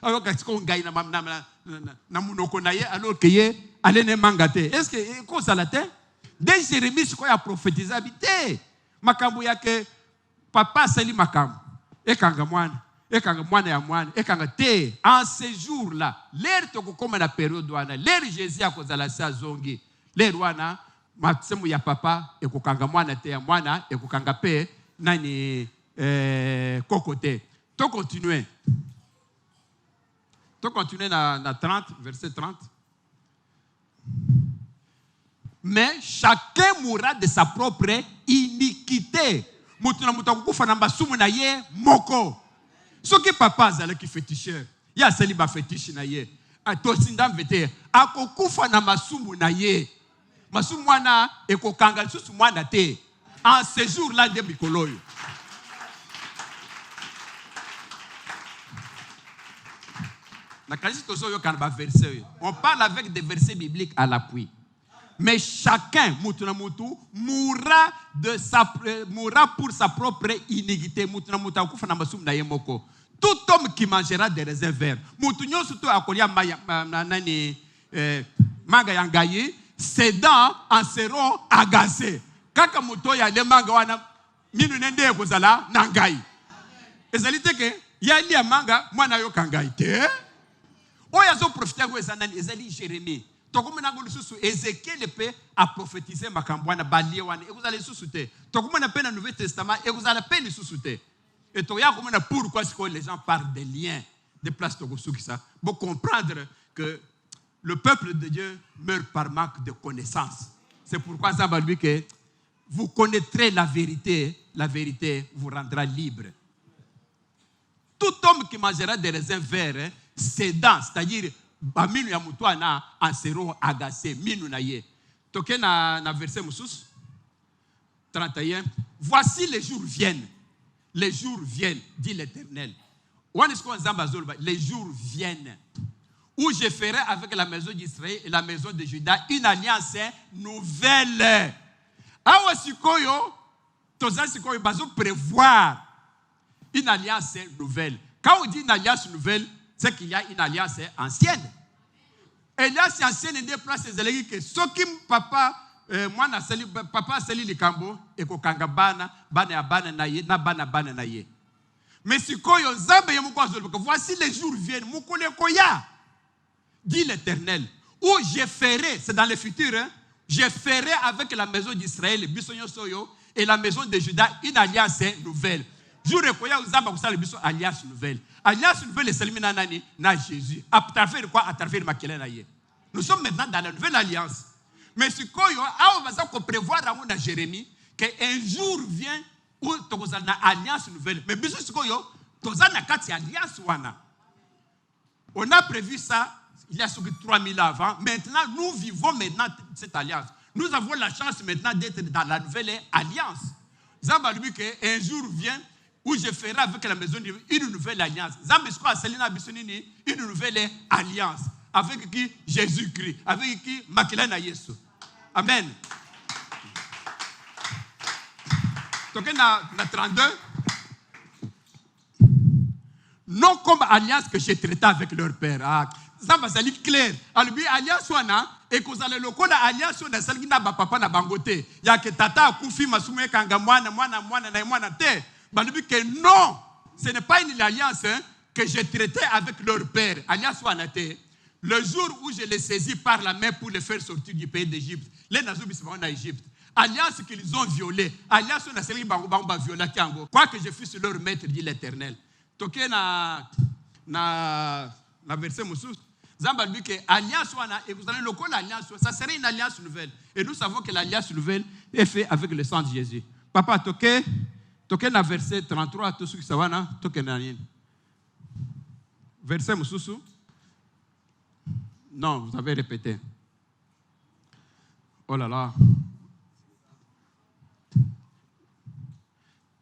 oyoka siko ngai na munoko na ye alors que ye alene manga te. Est-ce que ko zalate? Dès Jérémie, ce qu'on a prophétisé, habité. Makambo yake, papa sali makambo. Ekanga mwana ya mwana, ekanga te. En ce jour-là, l'air toko comme la période wana, l'air Jésus a kozala sa zongi. L'air wana, matsemu ya papa, ekokanga mwana te ya mwana, ekokanga pe, nani, kokote. To continuer na 30, verset 30. Mais chacun mourra de sa propre iniquité. Mutuna mutakufa na basumu na ye moko. Soki papa azala ki féticheur, ya sali ba fétiche na ye. Atosinda mvete, akokufa na masumu na ye. Masumu mwana ekokanga susu mwana te. En ce jour-là de bikoloyo. On parle avec des versets bibliques à l'appui. Mais chacun, mourra pour sa propre iniquité. Tout homme qui mangera des raisins verts, ses dents en seront agacées. Kaka muto ya le manga wana minu nende kozala nangai. Ezalite ke ya li manga mwana yo kangai te. Oya zo profiter ko ezanani ezali Jérémie. Tokumena ngolu susu Ézéchiel peut a prophétisé makambwana balie wana ekuzala susu te. Tokumena pe na Nouveau Testament ekuzala pe li susu te. Et toya komena pourquoi est-ce que les gens parlent des liens des places tokosuki ça pour comprendre que le peuple de Dieu meurt par manque de connaissance. C'est pourquoi ça va lui que vous connaîtrez la vérité vous rendra libre. Tout homme qui mangera des raisins verts, ses dents, c'est-à-dire baminu ya mutu ana en seront agacés, minu na ye. Toke na verset musus 31. Voici les jours viennent, dit l'Éternel. Les jours viennent où je ferai avec la maison d'Israël et la maison de Juda une alliance nouvelle. Awa sikoyo, toza sikoyo bazo prévoir une alliance nouvelle. Quand on dit une alliance nouvelle, c'est qu'il y a une alliance ancienne. Et l'alliance ancienne des places des que sokim papa moi na sali papa sali likambo ekokanga bana ya bana na ye na bana na ye. Mais sikoyo nzambe ye moko azolo que voici les jours viennent mukole koya dit l'Éternel où je ferai, c'est dans le futur, hein, je ferai avec la maison d'Israël bisonyo soyo et la maison de Juda une alliance nouvelle. Jour koya nzambe kusala biso alliance nouvelle. Alliance nouvelle c'est le nani na Jésus. À travers quoi? À travers Makele na ye. Nous sommes maintenant dans la nouvelle alliance. Mais ce qu'on prévoir dans Jérémie, qu'un jour vient où tu as une alliance nouvelle. Mais bien sûr, tu as une alliance. On a prévu ça il y a 3000 ans avant. Maintenant, nous vivons maintenant cette alliance. Nous avons la chance maintenant d'être dans la nouvelle alliance. Zamba lui qu'un jour vient où je ferai avec la maison une nouvelle alliance. Zamba une nouvelle alliance. Avec qui? Jésus-Christ. Avec qui? Makilana Yesu. Amen. toke na 32. Non comme alliance que j'ai traité avec leur père. Ah, ça va être clair. Alors, alliance wana et que vous allez le connaître alliance na salgi na papa na bangote. Ya que tata kufi masume kanga mwana te. Balubi que non, ce n'est pas une alliance que j'ai traité avec leur père. Alliance wana te. Le jour où je les saisis par la main pour les faire sortir du pays d'Égypte, les nazoubi se en Égypte. Alliance qu'ils ont violée. Alliance na salgi bango violé kango. Quoi que je fusse leur maître, dit l'Éternel. Toké na verset Moussous, Zamba dit que alliance et vous allez le connaître l'alliance, ça serait une alliance nouvelle. Et nous savons que l'alliance nouvelle est faite avec le sang de Jésus. Papa, toké na verset 33, tout ce qui ça va na, toké na rien. Verset Moussous. Non, vous avez répété. Oh là là.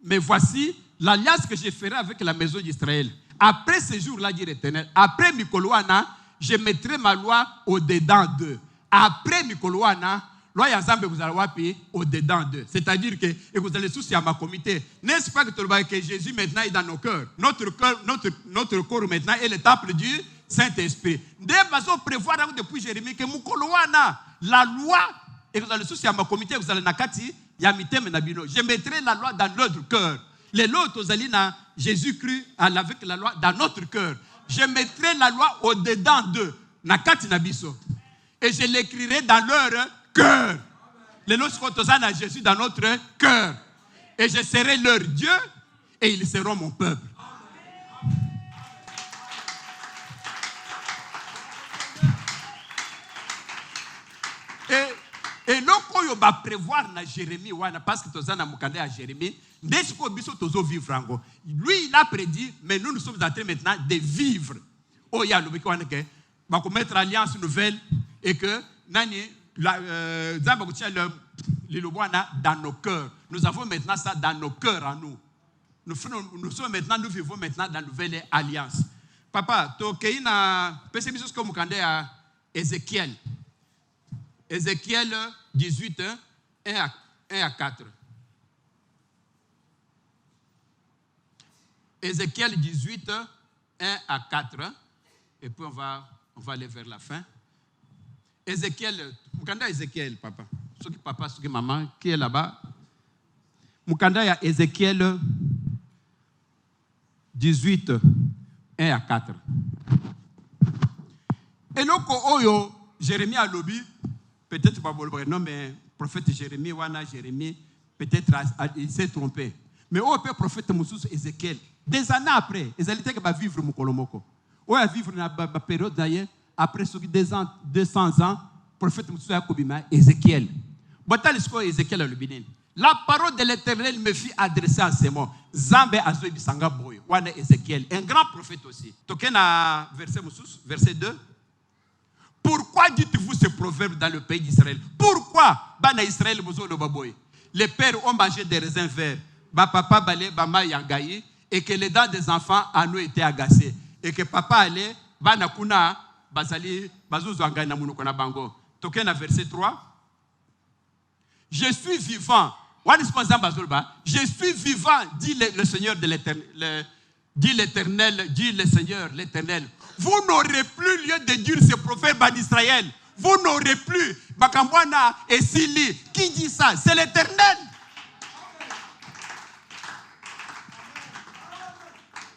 Mais voici l'alliance que je ferai avec la maison d'Israël. Après ce jour-là, dit l'Éternel, après Mikoloana, je mettrai ma loi au-dedans d'eux. Après Mikoloana, loi Yazambe vous allez au-dedans d'eux. C'est-à-dire que vous allez soucier à ma comité. N'est-ce pas que Jésus maintenant est dans nos cœurs? Notre corps maintenant est le temple du Saint-Esprit. Dès que vous prévoir depuis Jérémie que Mikoloana, la loi, et vous allez soucier à ma comité, vous allez nakati, yamite menabino. Je mettrai la loi dans notre cœur. Les lois aux Jésus-Christ avec la loi dans notre cœur. Je mettrai la loi au-dedans d'eux. Nakati nabiso. Et je l'écrirai dans leur cœur. Les lois seront à Jésus dans notre cœur. Et je serai leur Dieu et ils seront mon peuple. Et l'on va prévoir na Jérémie, parce que tu as mukande à Jérémie, lui il a prédit, mais nous sommes en train maintenant de vivre. Oh, il y a le va mettre alliance nouvelle et que dans nos cœurs. Nous avons maintenant ça dans nos cœurs à nous. Nous vivons maintenant dans la nouvelle alliance. Papa, tu as pessimiste comme mukande à Ézéchiel. Ézéchiel 18, 1 à 4. Ézéchiel 18, 1 à 4. Et puis on va aller vers la fin. Ézéchiel, Mukanda Ézéchiel, papa. Ce qui papa, ce qui maman, qui est là-bas. Mukanda ya Ézéchiel 18, 1 à 4. Et donc, oyo, Jérémie a lobby. Peut-être pas le nom, mais prophète Jérémie, peut-être il s'est trompé. Mais au prophète Moussous Ézéchiel, des années après, ils allaient vivre Mukolomoko. Ou à vivre dans la période d'ailleurs, après 200 ans, prophète Moussous Akobima, Ézéchiel. La parole de l'Éternel me fit adresser en ces mots. Zambe Azoui Bisanga Boy, Wane Ézéchiel, un grand prophète aussi. Tokena verset Moussous, verset 2. Pourquoi dites-vous ce proverbe dans le pays d'Israël? Pourquoi Bana Israël les pères ont mangé des raisins verts, papa balé bama yangayi, et que les dents des enfants en ont été agacées, et que papa allait bana kuna bazali bazuzu angay na munukona bango. Tokena verset 3. Je suis vivant. Je suis vivant, dit le Seigneur de l'Éternel. Dit l'Éternel, dit le Seigneur, l'Éternel. Vous n'aurez plus lieu de dire ce proverbe en Israël. Vous n'aurez plus. Bakambwana et Sili. Qui dit ça? C'est l'Éternel.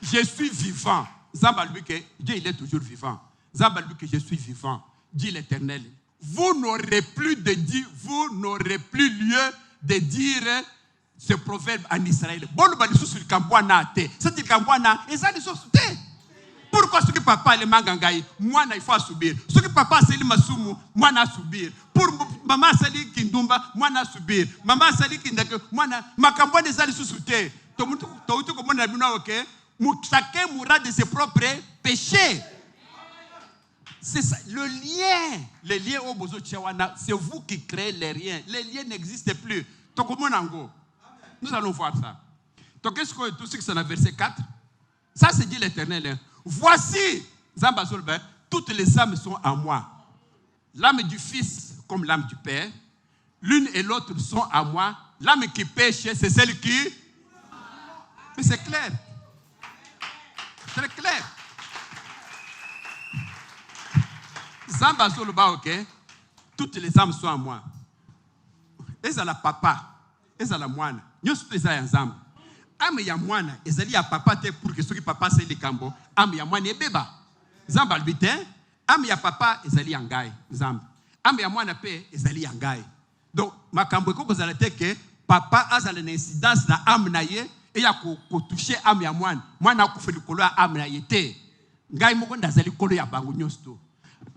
Je suis vivant. Zambaluke, Dieu il est toujours vivant. Zambaluke, je suis vivant. Dit l'Éternel. Vous n'aurez plus de dire, vous n'aurez plus lieu de dire ce proverbe en Israël. Bon, sur le Kambwana, c'est le Kambwana, et ça, les choses. Pourquoi ce que papa est mangangaï, moi il faut subir. Ce que papa c'est le masumu, moi na subir. Pour maman c'est le kindumba, moi na subir. Maman c'est le kindake, moi na makambo des ali sous-souté. Tout comme on a vu ok, chacun mourra de ses propres péchés. C'est ça, le lien au bozo tchawana, c'est vous qui créez les liens. Les liens n'existent plus. Nous allons voir ça. Donc qu'est-ce que tout ce qui c'est dans verset 4? Ça c'est dit l'Éternel. Voici, toutes les âmes sont en moi. L'âme du Fils comme l'âme du Père. L'une et l'autre sont à moi L'âme qui pêche, c'est celle qui... Mais c'est clair. Très clair. Zamba Zoluba, ok? Toutes les âmes sont en moi. Eza la papa, eza la moine. Nous sommes les âmes. Âme ya moine, ezali ya papa te pour que ceux qui papa c'est les cambo. Âme ya moine beba. Zamba albité. Âme ya papa ezali yangai. Zamba. Âme ya moine pe ezali yangai. Donc ma cambo ko kozala te que papa azala une incidence na âme na ye et ya ko toucher âme ya moine. Moine a ko fait likolo ya âme na ye te. Ngai moko ndazali kolo ya bango nyosto.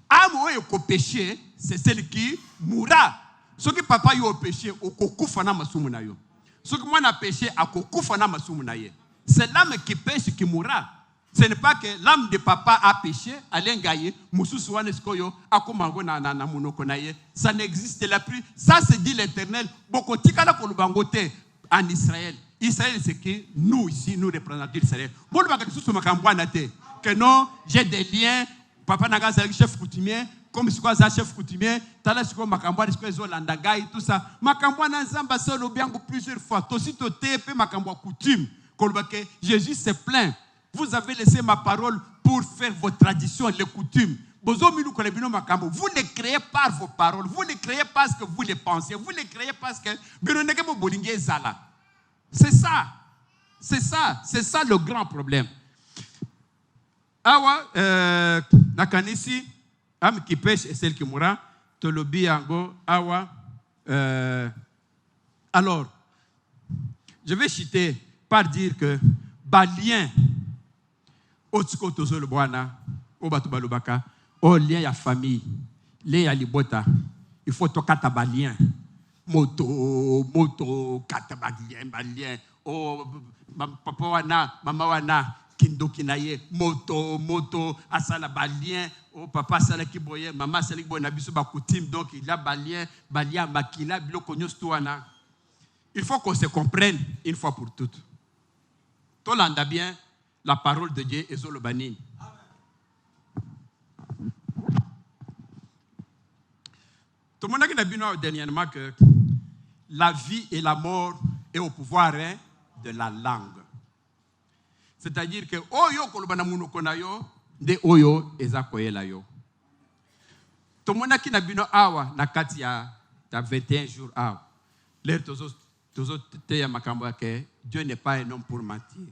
Âme oyo ko péché, c'est celle qui mourra. Ce qui papa yo péché, au kokufa na masumu na yo. Ce qui moi a péché, a kokufa na masumu na ye. C'est l'âme qui pêche qui mourra. Ce n'est pas que l'âme de papa a péché, alengaye, mususu wane skoyo, akomango na monoko na ye. Ça n'existe la plus. Ça c'est dit l'Éternel. Boko tikala kolubangote en Israël. Israël c'est que nous ici, nous représentons Israël. Bon ba que sous makambwana te. Que non, j'ai des liens. Papa naga c'est chef coutumier. Comme si quoi ça chef coutumier, tala siko makambwa siko ezolanda gai tout ça. Makambwa na nzamba solo biango plusieurs fois. Tosi tote pe makambwa coutume. Kolbake Jésus se plaint. Vous avez laissé ma parole pour faire vos traditions, les coutumes. Vous ne créez pas vos paroles. Vous ne créez pas ce que vous les pensez. Vous ne créez pas ce que c'est ça. C'est ça. C'est ça le grand problème. Awa nakanisi âme qui pêche et celle qui mourra. Tolobi ango awa. Alors, je vais citer par dire que balien otiko tozo le bwana obatu balobaka o lien ya famille lien ya libota il faut tokata balien moto kata balien o papa wana mama wana kindoki na ye moto asala balien o papa asala kiboye mama asala kiboye na biso ba coutume donc il y a balien makila biloko nyosto wana. Il faut qu'on se comprenne une fois pour toutes. Tolanda bien la parole de Dieu et Zolobanine. Tout le monde a dit dernièrement que la vie et la mort est au pouvoir de la langue. C'est-à-dire que oyo kolobana munoko na yo de oyo eza koyela yo. Tout le monde a dit awa na kati ya 21 jours awa. L'air tozo te makambo ke Dieu n'est pas un homme pour mentir.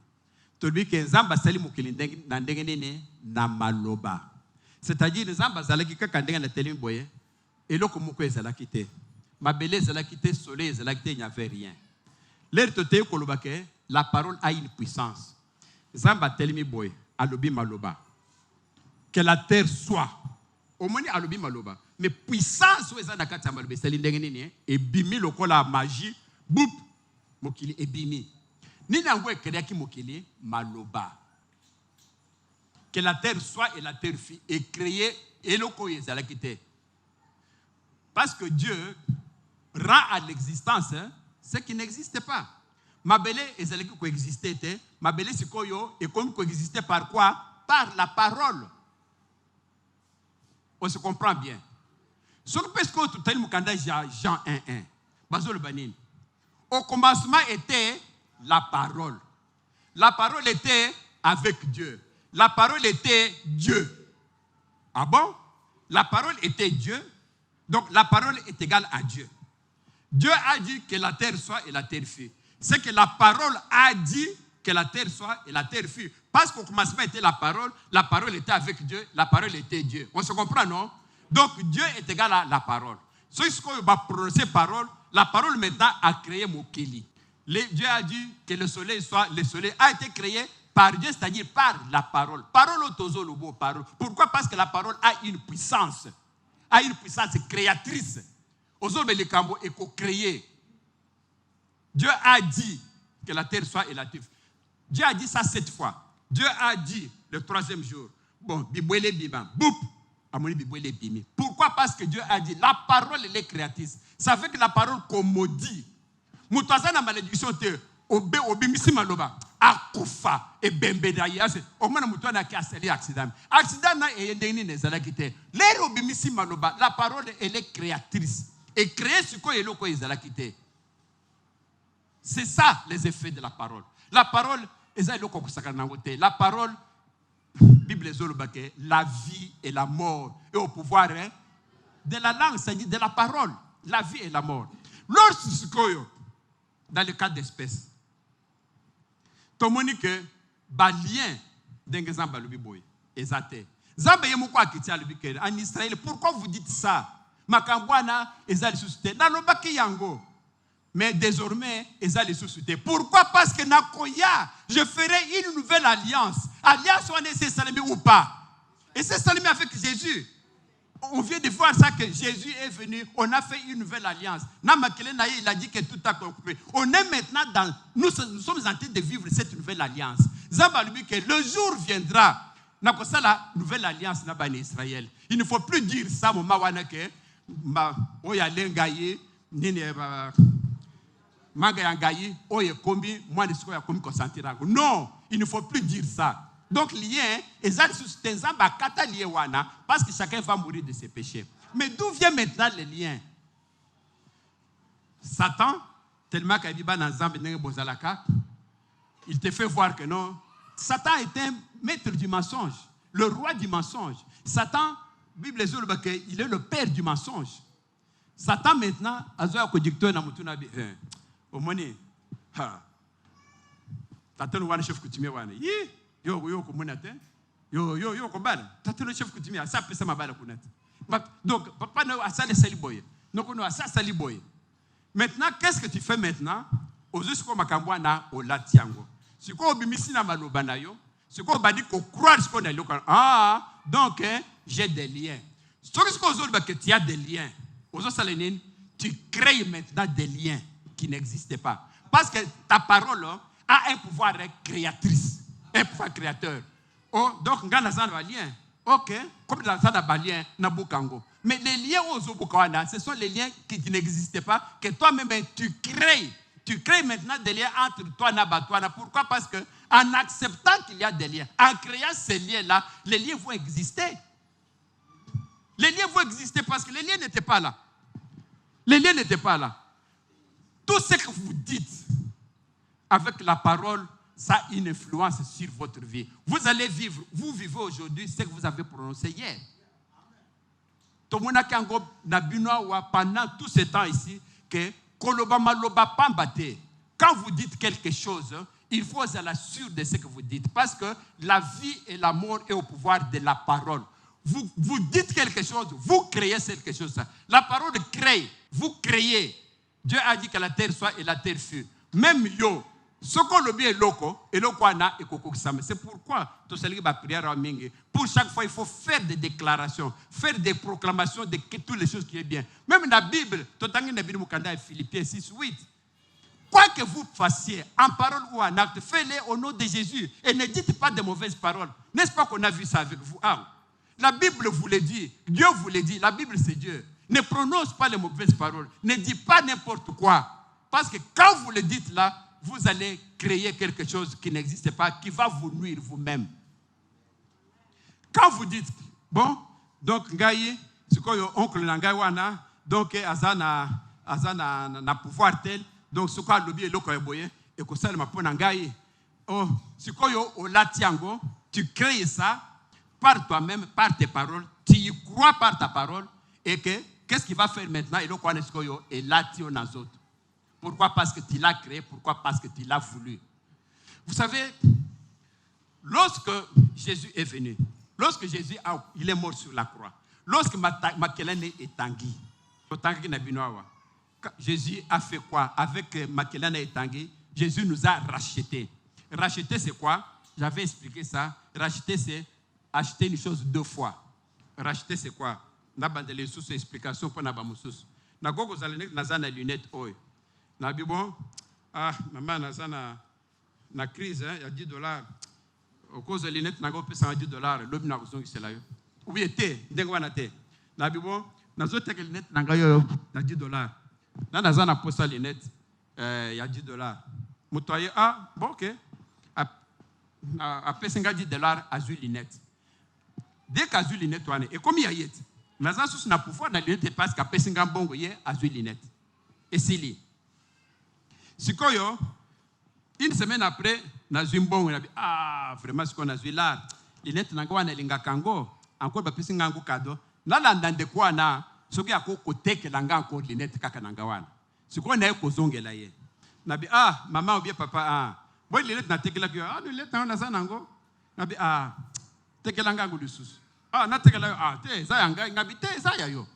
Tolbi ke nzamba sali mukili na ndenge nene na maloba. C'est-à-dire nzamba zalaki kaka ndenge na telemi boye eloko moko ezalaki te. Mabele ezalaki te, soleil ezalaki te, il n'y avait rien. L'air tote koloba ke la parole a une puissance. Nzamba telemi boye alobi maloba. Que la terre soit. Au moins alobi maloba. Mais puissance ou ezana kati maloba sali ndenge nene e bimi lokola magie boup mokili e bimi. Nina ngwe créaki mokili maloba. Que la terre soit et la terre fut et créé eloko ezalaki te. Parce que Dieu rend à l'existence ce qui n'existe pas. Mabele ezalaki ko exister te, mabele sikoyo et comme ko exister par quoi? Par la parole. On se comprend bien. Ce que parce que tout tel mukanda Jean 1:1. Bazol banin. Au commencement était la parole. La parole était avec Dieu. La parole était Dieu. Ah bon? La parole était Dieu. Donc la parole est égale à Dieu. Dieu a dit que la terre soit et la terre fut. C'est que la parole a dit que la terre soit et la terre fut. Parce qu'au commencement était la parole était avec Dieu, la parole était Dieu. On se comprend, non? Donc Dieu est égal à la parole. Ce qu'on va prononcer parole, la parole maintenant a créé Mokili. Dieu a dit que le soleil a été créé par Dieu, c'est-à-dire par la parole. Parole au tozo le beau parole. Pourquoi? Parce que la parole a une puissance créatrice. Ozo le cambo est co-créé. Dieu a dit que la terre soit et la terre. Dieu a dit ça 7 fois. Dieu a dit le 3e jour. Bon, bibwele bima, boup. Amoni bibwele bimi. Pourquoi? Parce que Dieu a dit la parole elle est créatrice. Ça fait que la parole comme maudit. Mutwaza na malédiction te obimisi maloba akufa e bembedaye ase omana mutwana ki aseli accident na eyendeni nezala kite lero obimisi maloba la parole elle est créatrice et créer ce ko eloko ezala kite. C'est ça les effets de la parole. La parole, la parole, Bible la vie et la mort, et au pouvoir de la langue, c'est-à-dire de la parole, la vie et la mort. Lorsque, dans le cas d'espèce, tout le monde dit que lien d'engagement balubi boy, exacté. En Israël, pourquoi vous dites ça? Makambwana ezali suscité. Nalobaki yango. Mais désormais, ezali suscité. Pourquoi? Parce que nakoya, je ferai une nouvelle alliance. Alliance on est salimé ou pas? Et c'est salimé avec Jésus. On vient de voir ça que Jésus est venu, on a fait une nouvelle alliance. Il a dit que tout a coupé. On est maintenant dans, nous sommes en train de vivre cette nouvelle alliance. Zambalubi que le jour viendra. Ça la nouvelle alliance là en Israël. Il ne faut plus dire ça mon mawana que oya lengaye nini manga yangaye oye kombi moi ne siko ya kombi consentira. Non, il ne faut plus dire ça. Donc lien ezali suscité nzamba kata lié wana parce que chacun va mourir de ses péchés. Mais d'où vient maintenant le lien? Satan tellement qu'il va dans nzamba ndenge bozalaka, il te fait voir que non, Satan est un maître du mensonge, le roi du mensonge. Satan, Bible dit il est le père du mensonge. Satan maintenant, azoya kodicteur na mutuna bi omoni ha. Tatano wana chef coutumier wana. Yo komunate. Yo kobala. Tatano chef coutumier ça pesa mabala kunate. Donc papa no asale saliboye. Donc no asale saliboye. Maintenant qu'est-ce que tu fais maintenant? Ozusko makambwana o latiango. Si quoi obimisi na maloba na yo, si quoi obadi ko croire ce qu'on a lu. Ah, donc j'ai des liens. Ce que tu as des liens. Tu crées maintenant des liens qui n'existaient pas. Parce que ta parole a un pouvoir créatrice, un pouvoir créateur. Oh, donc ngana zana lien. OK, comme dans zana balien na bukango. Mais les liens aux obukawana, ce sont les liens qui n'existaient pas que toi-même tu crées. Tu crées maintenant des liens entre toi et Nabatouana. Pourquoi? Parce que en acceptant qu'il y a des liens, en créant ces liens-là, les liens vont exister. Les liens vont exister parce que les liens n'étaient pas là. Les liens n'étaient pas là. Tout ce que vous dites avec la parole, ça a une influence sur votre vie. Vous allez vivre, vous vivez aujourd'hui ce que vous avez prononcé hier. Pendant tout ce temps ici, que quand vous dites quelque chose, il faut être sûr de ce que vous dites. Parce que la vie et la mort est au pouvoir de la parole. Vous dites quelque chose, vous créez quelque chose. La parole crée, vous créez. Dieu a dit que la terre soit et la terre fut. Même yo, ce qu'on le bien est loco, et lokwana et koko kisame. C'est pourquoi tout ça va prier à mingi. Pour chaque fois, il faut faire des déclarations, faire des proclamations de toutes les choses qui est bien. Même dans la Bible, totangi na Bible mukanda Philippiens 6:8. Quoi que vous fassiez, en parole ou en acte, faites-le au nom de Jésus. Et ne dites pas de mauvaises paroles. N'est-ce pas qu'on a vu ça avec vous? Ah, la Bible vous le dit, Dieu vous le dit, la Bible c'est Dieu. Ne prononce pas les mauvaises paroles, ne dites pas n'importe quoi. Parce que quand vous le dites là, vous allez créer quelque chose qui n'existe pas, qui va vous nuire vous-même. Quand vous dites, bon, donc, Ngaye, c'est quoi oncle Nangaïwana, donc, Azana na pouvoir tel, donc, ce quoi l'objet est l'okoyeboye, et que ça, le mapon Nangaye, oh, c'est quoi au latiango, tu crées ça par toi-même, par tes paroles, tu y crois par ta parole, et que, qu'est-ce qu'il va faire maintenant, et l'okoyaneskoyo, et latio dans autres. Pourquoi? Parce que tu l'as créé. Pourquoi? Parce que tu l'as voulu. Vous savez, lorsque Jésus est venu, lorsque Jésus il est mort sur la croix, lorsque Makelane est tanguy, Jésus a fait quoi? Avec Makelane et Tanguy, Jésus nous a rachetés. Racheter, c'est quoi? J'avais expliqué ça. Racheter, c'est acheter une chose deux fois. Racheter, c'est quoi? N'a pas de explication pour Nabamoussous. N'a pas de lunettes. Na bon, maman na crise, il y a $10. Au cause de lunettes, na go pesa $10. L'homme na besoin que c'est là. Oui, était, ndengwa te. Na bon, na zo te lunettes na gayo na $10. Na za na posa lunettes, il y a $10. Mutoye bon OK. A pesa $10 à zu lunettes. Dès qu'à zu lunettes wane, et comme il y a yet. Na za sous na pouvoir na lunettes parce qu'à pesa bongo ye à zu lunettes. Et c'est lui. Sikoyo, une semaine après, nazwi mbongo nabi vraiment ce qu'on a vu là, linette nanga na linga kango, encore ba pisi ngangu kado. Nalanda ndekwa na soki akoko tekela nga encore linette kaka nanga wana. Sikoyo na ekozongela ye. Nabi maman ou bien papa boy linette na tekela ki linette na sanango. Nabi tekela ngangu lisusu. Na tekela te za yanga ngabi te za yayo.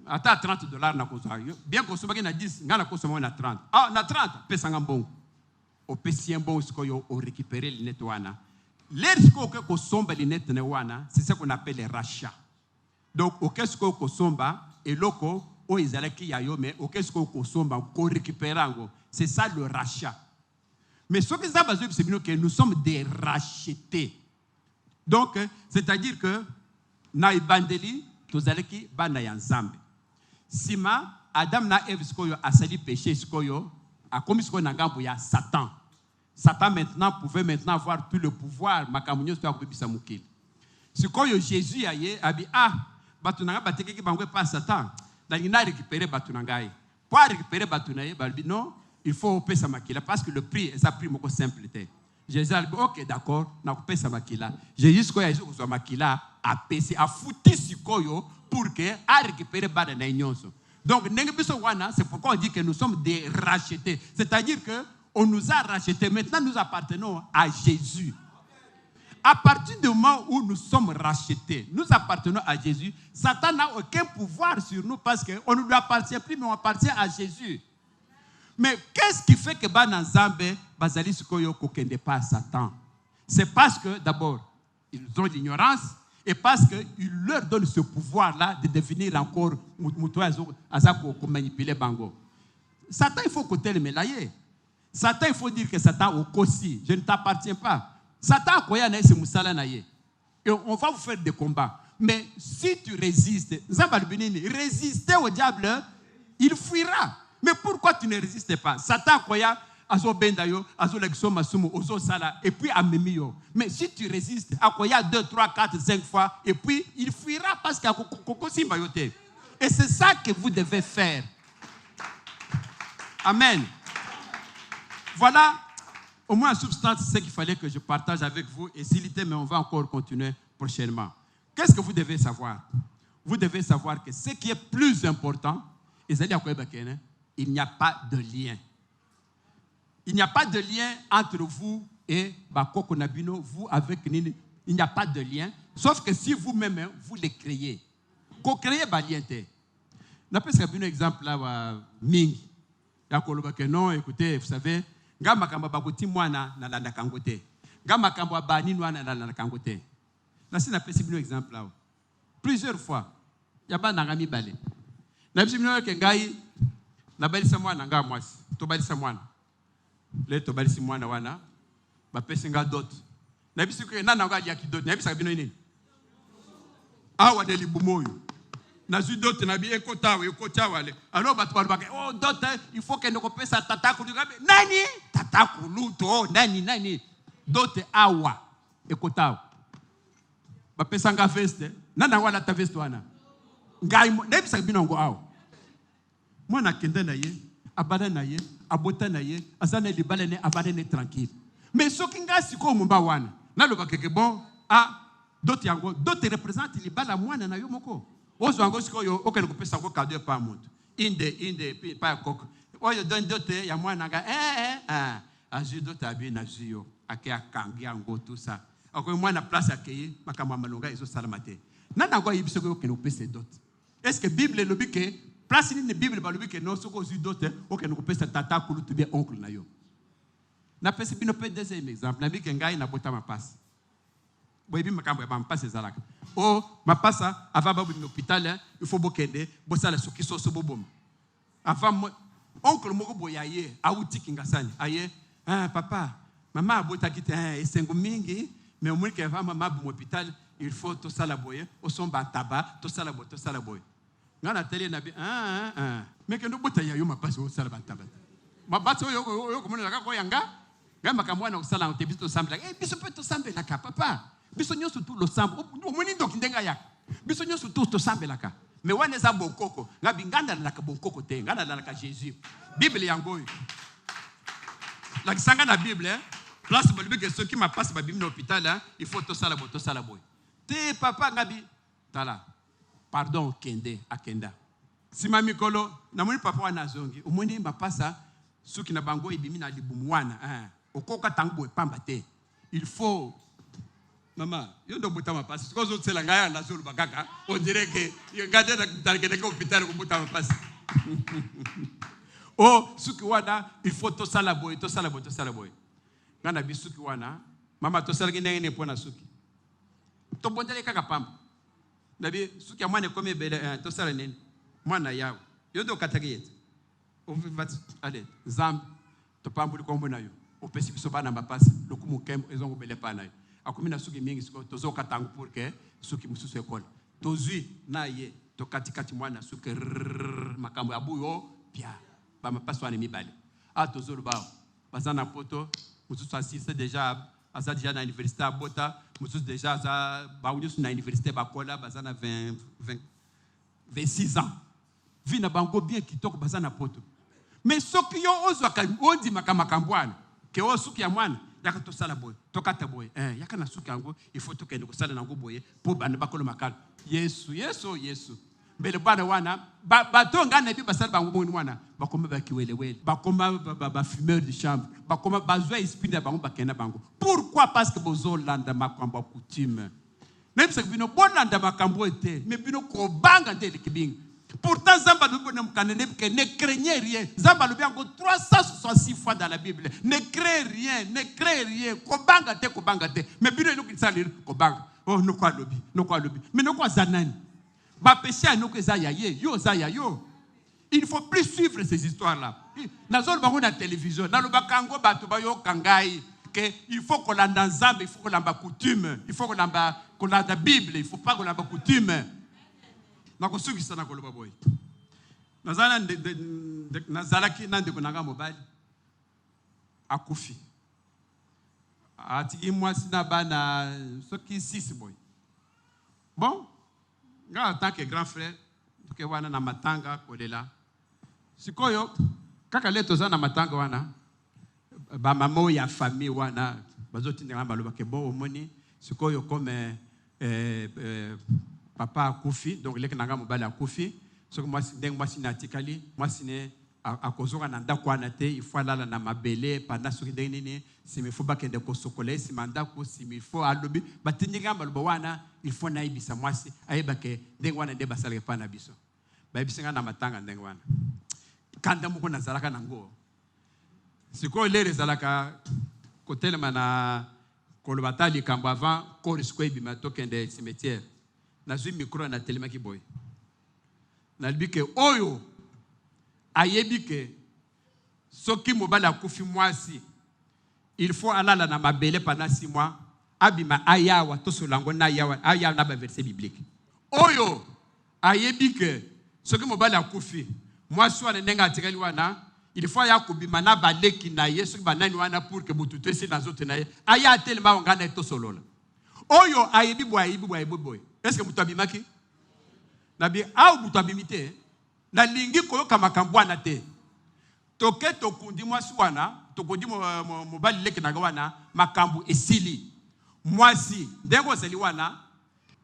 Ata $30 na koza yo. Bien ko sobaki na 10, nga na kosoma na 30. Na 30 pesa ngambongo. O pesi bon sikoyo o récupérer linette wana. Lorsqu'on ko somba linette ne wana, c'est ce qu'on appelle le rachat. Donc au qu'est-ce ko somba et loko o izalaki yayo mais au qu'est-ce ko somba ko récupérango, c'est ça le rachat. Mais ce que ça base c'est que nous sommes des rachetés. Donc c'est-à-dire que na ibandeli tozalaki bana ya nzambe. Sima Adam na Eve sikoyo asali péché sikoyo a commis sikoyo na ngambo ya Satan. Satan maintenant pouvait maintenant avoir tout le pouvoir makamunyo sikoyo akubisa mukili. Sikoyo Jésus aye abi batu nanga bateke ki bangwe pas Satan. Na ngina récupérer batu nangai. Pour récupérer batu naye balbi non, il faut pesa makila parce que le prix est un prix moko simple té. Jésus a dit OK d'accord, na pesa makila. Jésus sikoyo aye ko makila a pesi a fouti sikoyo pour que a récupérer bana na nyonso. Donc c'est pourquoi on dit que nous sommes des rachetés. C'est-à-dire que on nous a rachetés. Maintenant nous appartenons à Jésus. À partir du moment où nous sommes rachetés, nous appartenons à Jésus. Satan n'a aucun pouvoir sur nous parce qu'on ne lui appartient plus, mais on appartient à Jésus. Mais qu'est-ce qui fait que bana nzambe bazali sikoyo kokende pas Satan? C'est parce que d'abord ils ont l'ignorance. Et parce qu'il leur donne ce pouvoir-là de devenir encore manipuler Bango. Satan, il faut côté le mélayer. Satan, il faut dire que Satan au Kossi, je ne t'appartiens pas. Satan, et on va vous faire des combats. Mais si tu résistes, résister au diable, il fuira. Mais pourquoi tu ne résistes pas? Satan, azo bendayo, azo legso masumu, ozo sala, et puis amemio. Mais si tu résistes, akoya 2, 3, 4, 5 fois, et puis il fuira parce qu'il y a koko simbayote. Et c'est ça que vous devez faire. Amen. Voilà, au moins en substance, c'est ce qu'il fallait que je partage avec vous. Et s'il était, mais on va encore continuer prochainement. Qu'est-ce que vous devez savoir? Vous devez savoir que ce qui est plus important, il n'y a pas de lien. Il n'y a pas de lien entre vous et Bakoko Nabino, vous avec Nini. Il n'y a pas de lien, sauf que si vous-même, vous les créez. Vous créez Baliente. N'a pas un exemple là, Ming. Non, écoutez, vous savez, Gama Kamba Bakoti Moana na la Kangote. Gama Kamba Bani Noana na la Kangote. Là, c'est un exemple là. Plusieurs fois, il n'y a pas d'angami balé. N'a pas un Kengai, la belle Samoa Nanga Moas, Tobali Samoana. Le tobali si mwana wana ba pesinga dot na bisu ke na nga ya ki dot na bisa bino nini awa de libumoyo na zu dot na bi ekota wale alors ba twa ba dot il faut que ne kopesa tata ku nani tata ku luto nani dot awa ekota ba pesanga veste na wala ta veste wana ngai na bisa bino ngo awa mwana kende na ye abada na ye abota na ye azana libala ne abada ne tranquille. Mais ce qui nga siko mumba wana na loba keke bon d'autres yango d'autres représentent libala mwana na yo moko ozo yango siko yo okene ko pesa ko cadeau pa muntu inde pa koko oyo don d'autres ya mwana nga azu d'autres abi na zio ake akangi yango tout ça ako mwana place akeye makamwa malonga ezo salamate nana ngo yibiso ko okene ko pesa d'autres. Est-ce que Bible le dit que place in la Bible ba le dit que non soko zu d'autres okene ko pesa tata kulu to bien oncle na yo. Na pesi bino pe deuxième exemple na bi ke ngai na bota ma passe. Boyebi makambo ba passe ezalaka. Ma passe avant ba bi hôpital il faut bokende bo sala soki so bobom. Avant oncle moko boyaye auti kingasani aye papa maman abota kite esengo mingi mais au moins que va maman bu hôpital il faut to sala boye o somba tabac to sala boye. Ngana télé na bi mais que no bota ya yo ma passe o sala tabac. Ma bato yo ko na ko yanga ngamba kamwana usala on te biso sambe biso pe to sambe la ka papa biso nyoso tout lo sambe o moni ndo kindenga ya biso nyoso tout to sambe la ka mais wana za bokoko ngabi nganda la ka bokoko te nganda la ka Jésus Bible yango La sanga na Bible, place balibi que ceux qui m'a passé ma Bible dans l'hôpital, il faut tout ça la boy. Te papa ngabi tala. Pardon kende akenda. Si mami kolo na moni papa wana zongi, omoni mapasa suki na bango ibimi na libumwana, okoka tango pamba te. Il faut maman, yo ndo buta mapasa. Siko zo tsela ngaya na zulu bakaka, on dirait que yo gade na tarikene ko hôpital ko buta mapasa. Oh, suki wana, il faut to sala boy. Ngana bi suki wana, mama to sala ngene ne pona suki. To bondele kaka pamba. Nabi suki amane kome bele to sala nene. Mwana yao. Yo ndo katagiyete. O vivati allez, zambi to pambuli kombo na yo. O pesi biso bana mapasa, lokumu kembo ezongo bele pa na yo. Akumina suki mingi siko tozo katangu pour que suki mususu ekole. Tozui na ye to katikati mwana suki makambo abuyo pia. Ba mapasa wana mibali. A tozo lubao. Bazana poto mususu assiste déjà aza déjà na université abota, mususu déjà aza ba unisu na université bakola bazana 26 ans. Vina bango bien kitoko bazana poto. Mais soki yo ozwaka ondi makambo ke o suki ya mwana yaka to sala boy to kata boy yaka na suki yango il faut to kende ko sala nango boye po bana bakolo makala Yesu mbele bana wana ba to ngana bi basala bango moni mwana bakoma bakiwelewele bakoma ba fumeur de chambre bakoma bazwa esprit bango bakena bango. Pourquoi? Parce que bozolanda makambo coutume. Même si bino bolanda makambo ete mais bino ko banga ndele kibinga. Pourtant, Zamba ne craignez rien. Zamba le bien 366 fois dans la Bible. Ne craignez rien. Kobanga te. Mais bien nous qui salir kobanga. Oh no kwa lobi. Mais no kwa zanani. Ba péché à nous que zaya yo. Il ne faut plus suivre ces histoires là. Nazol bango na télévision, na lo bakango bato ba yo kangai que il faut qu'on landa Zamba, il faut qu'on lamba coutume, il faut qu'on landa Bible, il faut pas qu'on lamba coutume. Nakosukisa na koloba boy. Nazalaki nande kunanga mobali akufi. Atiki mwasi na bana soki 6 boy. Bon, en tant que grand frère, que wana na matanga kolela. Sikoyo kaka leto za na matanga wana ba mamo ya famille wana bazoti ndanga baloba ke bon omoni sikoyo comme papa akufi, donc les kananga mobali akufi, so que moi na tikali, moi sine akozoka na ndako wana te, il faut alala na mabele pendant so que nini, si me faut ba kende ko sokole, si mandako si me faut alobi, ba tindiga baloba wana, il faut na ibisa mwasi, ayeba ke ndenge wana nde basala pa na biso. Ba ibisa na matanga ndenge wana. Kanda muko na zalaka nango. Siko lere zalaka kotelema na kolobatali kambo avant korisiko ibima tokende cimetière. Nazui micro na telemaki boy. Nalibike oyo ayebike soki mobali akufi mwasi il faut alala na mabele pendant 6 mois abima ayawa to solango na ayawa na ba verset biblique. Oyo ayebike soki mobali akufi mwasi wana nenga atikali wana il faut yakubima na baleki na yesu banani wana pour que bututu esi na zote na ye aya telema ngana to solola. Oyo ayebi boy. Est-ce que vous avez maki? Nabi au vous avez imité. Na lingi koyoka makambo wana te. Toke tokundi mwasi wana, tokundi mobali leki na wana makambo esili. Mwasi ndengo seli wana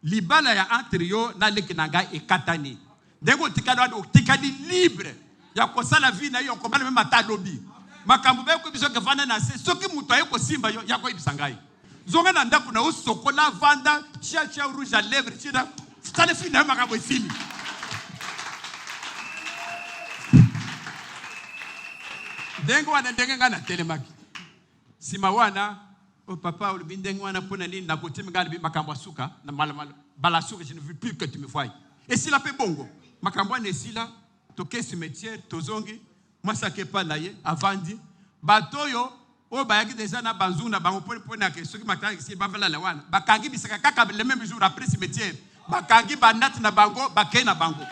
libala ya entre yo na leki na nga ekatani. Ndengo tikali libre. Ya kosala vie na yo kobala même ata lobi. Makambo be ko biso ke fana na se soki muto ayeko simba yo yako ibisangai. Zonga na ndaku na usokola vanda chia rouge à lèvres chida sale fina makambo esili. Dengo wana ndenga na telemaki. Sima wana o papa ulubi ndengo wana pona nini na kotimi ngani makambo asuka na mala bala suka je ne veux plus que tu me voies. Et si la pe bongo makambo wana esila toke cimetière tozongi masake pa na ye avandi batoyo o bayaki déjà na banzungu na bango pona ke soki makaki si bavala la wana bakangi bisaka kaka le même jour après cimetière bakangi banati na bango bakei na bango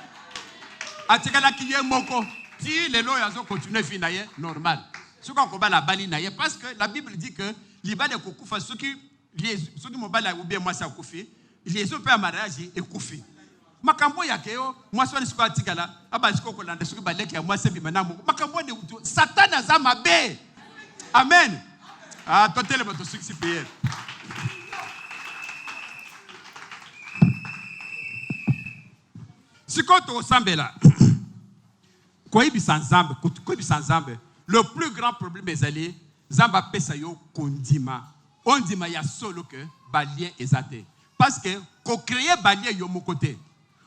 atikala kiye moko si lelo yazo continuer fi na ye normal soki ko bala bali na ye parce que la Bible dit que libale kokufa soki mobala ou bien mwasi akufi liaison pe mariage ekufi makambo yake yo mwasi wani siko atikala aba siko kolanda soki baleki ya mwasi bi manamu makambo de satana za mabe Amen. Ah, toi, t'es le bateau succès payé. Si quand on s'en là, le plus grand problème est allé, Zamba Pesayo Kondima. On dit qu'il y a solo que Balien est athée. Parce que qu'on crée Balien yo mon côté.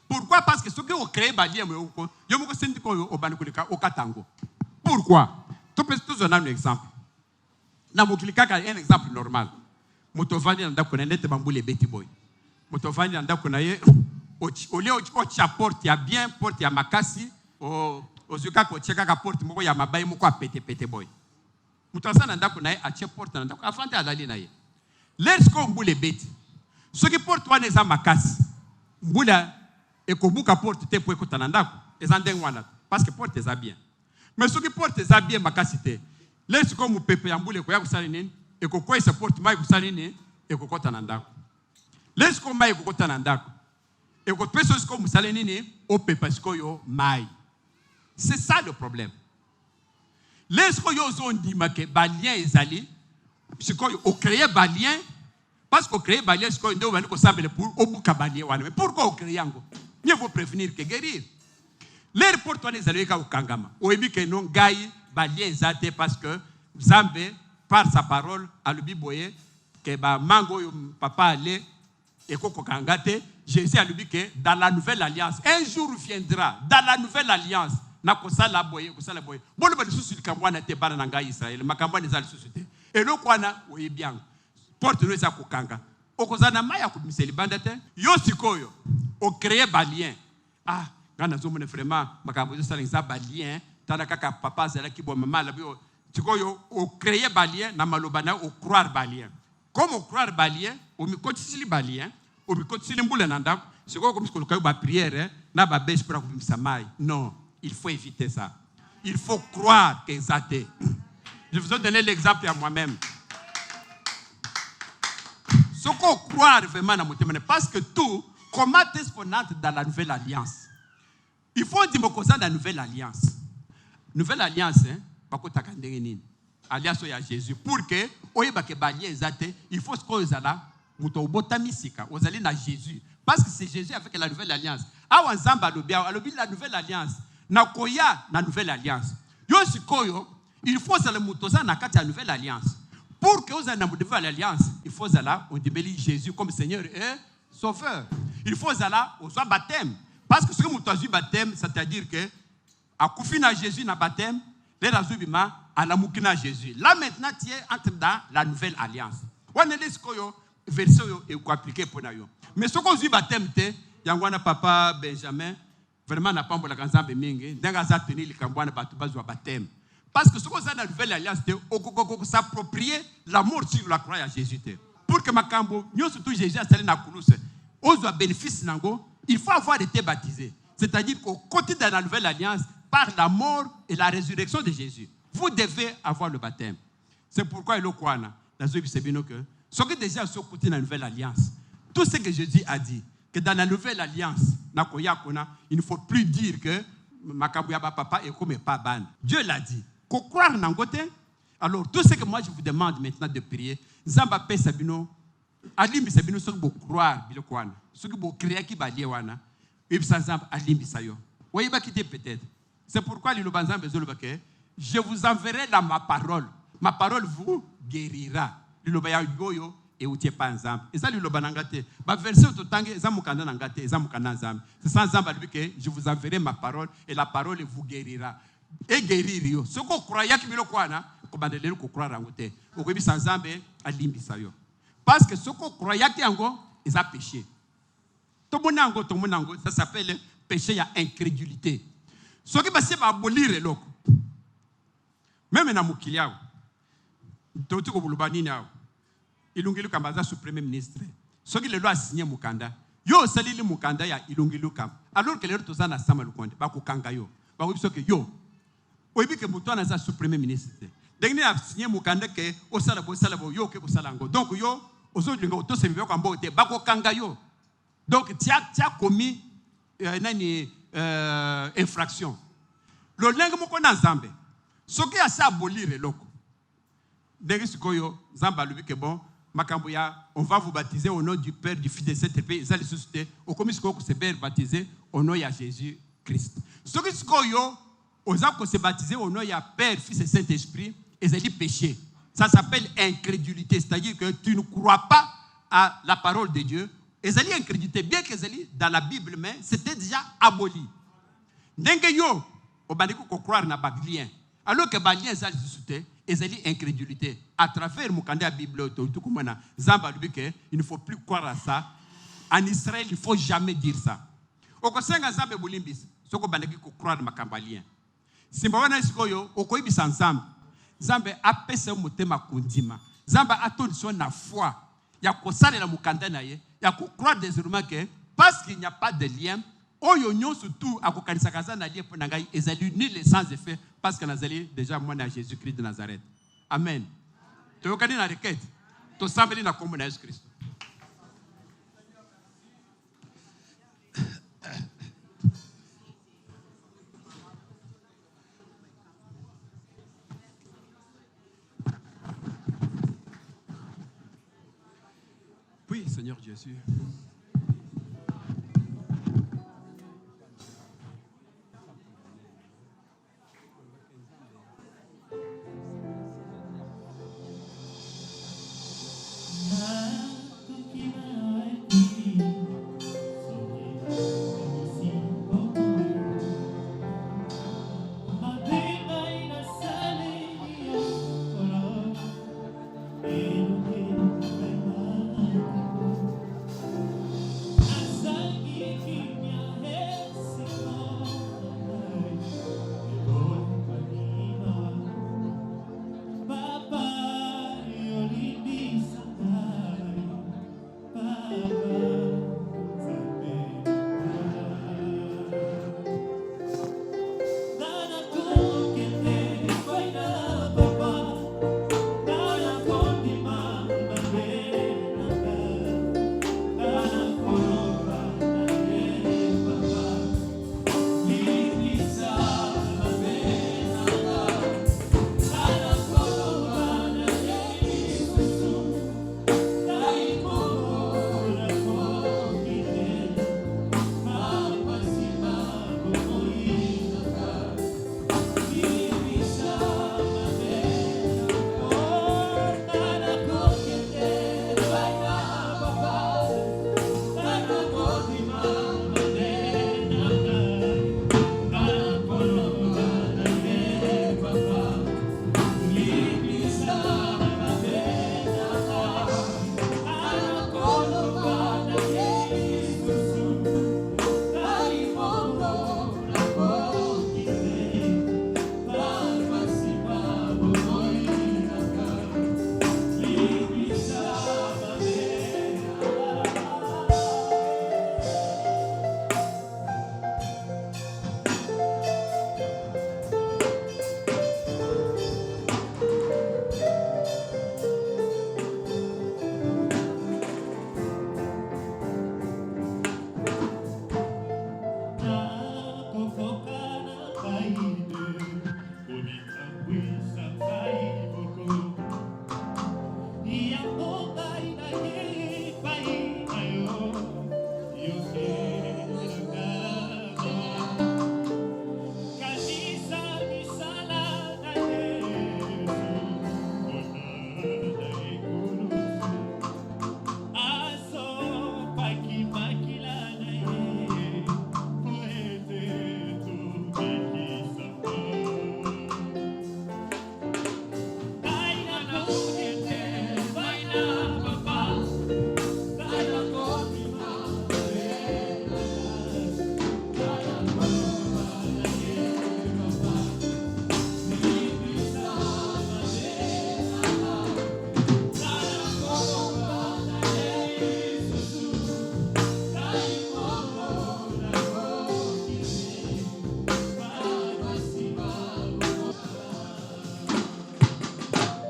Pourquoi? Parce que ceux qui ont créé Balien yo mon côté c'est au Banikulika au Katango. Pourquoi? Tu peux te donner un exemple. Na Mokulika un exemple normal. Motovani anda connaître bamboule beti boy. Motovani anda connaître au lieu au porte ya bien porte ya makasi au ozuka ko cheka ka porte moko ya mabai moko a pété boy. Mutasana ndako naye a porte na ndako afante alali naye. Let's go mbule beti. Ceux qui portent wana eza makasi. Mbula ekobuka porte te po ekota na ndako eza ndenge wana parce que porte eza bien. Mais ceux qui portent eza bien makasi te. Let's go mu pepe ya mbule ko ya kusali nini ekokwesa porte mai kusali nini ekokota na ndako. Let's go mai ekokota na ndako. Ekopesa ce ko musali nini o pepe sikoyo mai. C'est ça le problème. Les gens ont dit que Balien est allé, c'est qu'on a créé Balien, parce qu'on a créé Balien, c'est qu'on a créé pour Obuka Balien. Mais pourquoi on crée Yango? Mieux vaut prévenir que guérir. Les reporters sont allés au Kangama. On a dit que non, Gaï, Balien est allé parce que Zambé, par sa parole, a le biboye, que Mango, papa allait, et Koko Kangate, Jésus a dit que dans la nouvelle alliance, un jour viendra, dans la nouvelle alliance, na kosala boye bolo ba lisusu likambwana te bana nanga Israël makambwana za lisusu te elo kwana oyebiang porte no za kokanga okozana maya kumiseli banda te yo sikoyo o créer Balien ah ngana zo mone vraiment makambo zo sala za Balien tana kaka papa zala ki bo mama la bio sikoyo o créer Balien na malobana o croire Balien comme o croire Balien o mi kotisili Balien o mi kotisili mbula nanda sikoyo comme sikoyo ba prière na ba beche pour kumisa mai non. Il faut éviter ça. Il faut croire que c'est athée. Je vous ai donné l'exemple à moi-même. Ce qu'on croit vraiment dans mon témoin, parce que tout, comment est-ce qu'on entre dans la nouvelle alliance? Il faut dire que c'est dans la nouvelle alliance. Nouvelle alliance, alliance à Jésus. Pour que, il faut qu'on soit là, on est dans Jésus. Parce que c'est Jésus avec la nouvelle alliance. La nouvelle alliance. Nakoya na nouvelle alliance. Yo sikoyo, il faut ça le mutosa na kati la nouvelle alliance. Pour que vous ayez une nouvelle alliance, il faut ça on débellit Jésus comme Seigneur et Sauveur. Il faut ça on soit baptême. Parce que ce que mutosa baptême, c'est-à-dire que à kufina Jésus na baptême, les razubima à la mukina Jésus. Là maintenant tu es entre dans la nouvelle alliance. On est sikoyo verset et ko appliquer pour nayo. Mais ce qu'on dit baptême te, yangwana papa Benjamin vraiment n'a pas de kanzambe mingi ndanga za tenir le kambwana batu bazwa baptême parce que ce qu'on a dans la nouvelle alliance c'est s'approprier l'amour sur la croix à Jésus pour que makambo nyo surtout Jésus a salé na kuluse ozo bénéfice nango il faut avoir été baptisé, c'est-à-dire qu'au côté de la nouvelle alliance par la mort et la résurrection de Jésus vous devez avoir le baptême. C'est pourquoi il okwana nazo bisebino que ce que déjà sur côté de la nouvelle alliance tout ce que Jésus a dit que dans la nouvelle alliance, il ne faut plus dire que papa est comme pas ban. Dieu l'a dit. Qu'on croire dans côté. Alors tout ce que moi je vous demande maintenant de prier, Zamba pe sabino, alimbi sabino ce que vous croire bilokwana, ce que vous créer qui balie wana, et puis Zamba alimbi sayo. Voyez pas quitter peut-être. C'est pourquoi le banzam besoin le je vous enverrai dans ma parole. Ma parole vous guérira. Le baya goyo et où tu pas ensemble. Et ça, le banangate. Ma verset au totangue, zamukanda nangate, zamukanda ensemble. C'est sans ensemble que je vous enverrai ma parole et la parole vous guérira. Et guérir. Ce qu'on croyait qu'il y a quoi, comme on le croire en côté. Au début, sans ensemble, à l'imbisayo. Parce que ce qu'on croyait qu'il y a encore, ils ont péché. Tout le monde, ça s'appelle péché, il y a incrédulité. Ce qui va se abolir le loco. Même dans Moukilia, tout le monde, Ilungilu Kambaza sous premier ministre. Ce qui le doit signer Mukanda. Yo salili Mukanda ya Ilungilu Kam. Alors que les autres ont sama Lukonde. Bako Kanga yo. Bako biso ke yo. Oibi ke Mutwana za sous premier ministre. Dengni a signé Mukanda ke osalabo yo ke osalango. Donc yo aujourd'hui ngo to se vivre kwa mbote bako Kanga yo. Donc tu as commis infraction. Le lingue moko na Zambé. Ce qui a ça abolir loko. ndenge sikoyo nzambe alobi ke bon makambo ya on va vous baptiser au nom du Père, du Fils et de Saint-Esprit eza lisusu te okomi sikoyo kosebe baptiser au nom ya Jésus Christ. Soki sikoyo oza kose baptiser au nom ya Père, Fils et Saint-Esprit ezali péché. Ça s'appelle incrédulité, c'est-à-dire que tu ne crois pas à la parole de Dieu. Ezali incrédulité, bien que ezali dans la Bible, mais c'était déjà aboli. Ndenge yo obandi ko croire na babilien. Alors que balien ezali sute, ezali incrédulité. À travers mukanda la Bible tout comme na Zamba lui que il ne faut plus croire à ça. En Israël, il ne faut jamais dire ça. Okosenga Zambe bulimbis, soko bandaki ko croire makambalien. Simbawana sikoyo okoyibisa Nzambe. Nzambe apesa motema kundima. Nzambe atondison na foi. Ya kosalela mukanda na ye, ya ko croire désormais que parce qu'il n'y a pas de lien, oyo nyon surtout akokanisa kaza na lien pona ngai ezali nul sans effet parce que nazali déjà moi na Jésus-Christ de Nazareth. Amen. Toyokani na requête. To sambeli na kombo na Jésus Christ. Oui, Seigneur Jésus.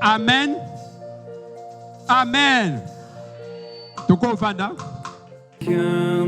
Amen. Amen. Toko Fanda. Qu'un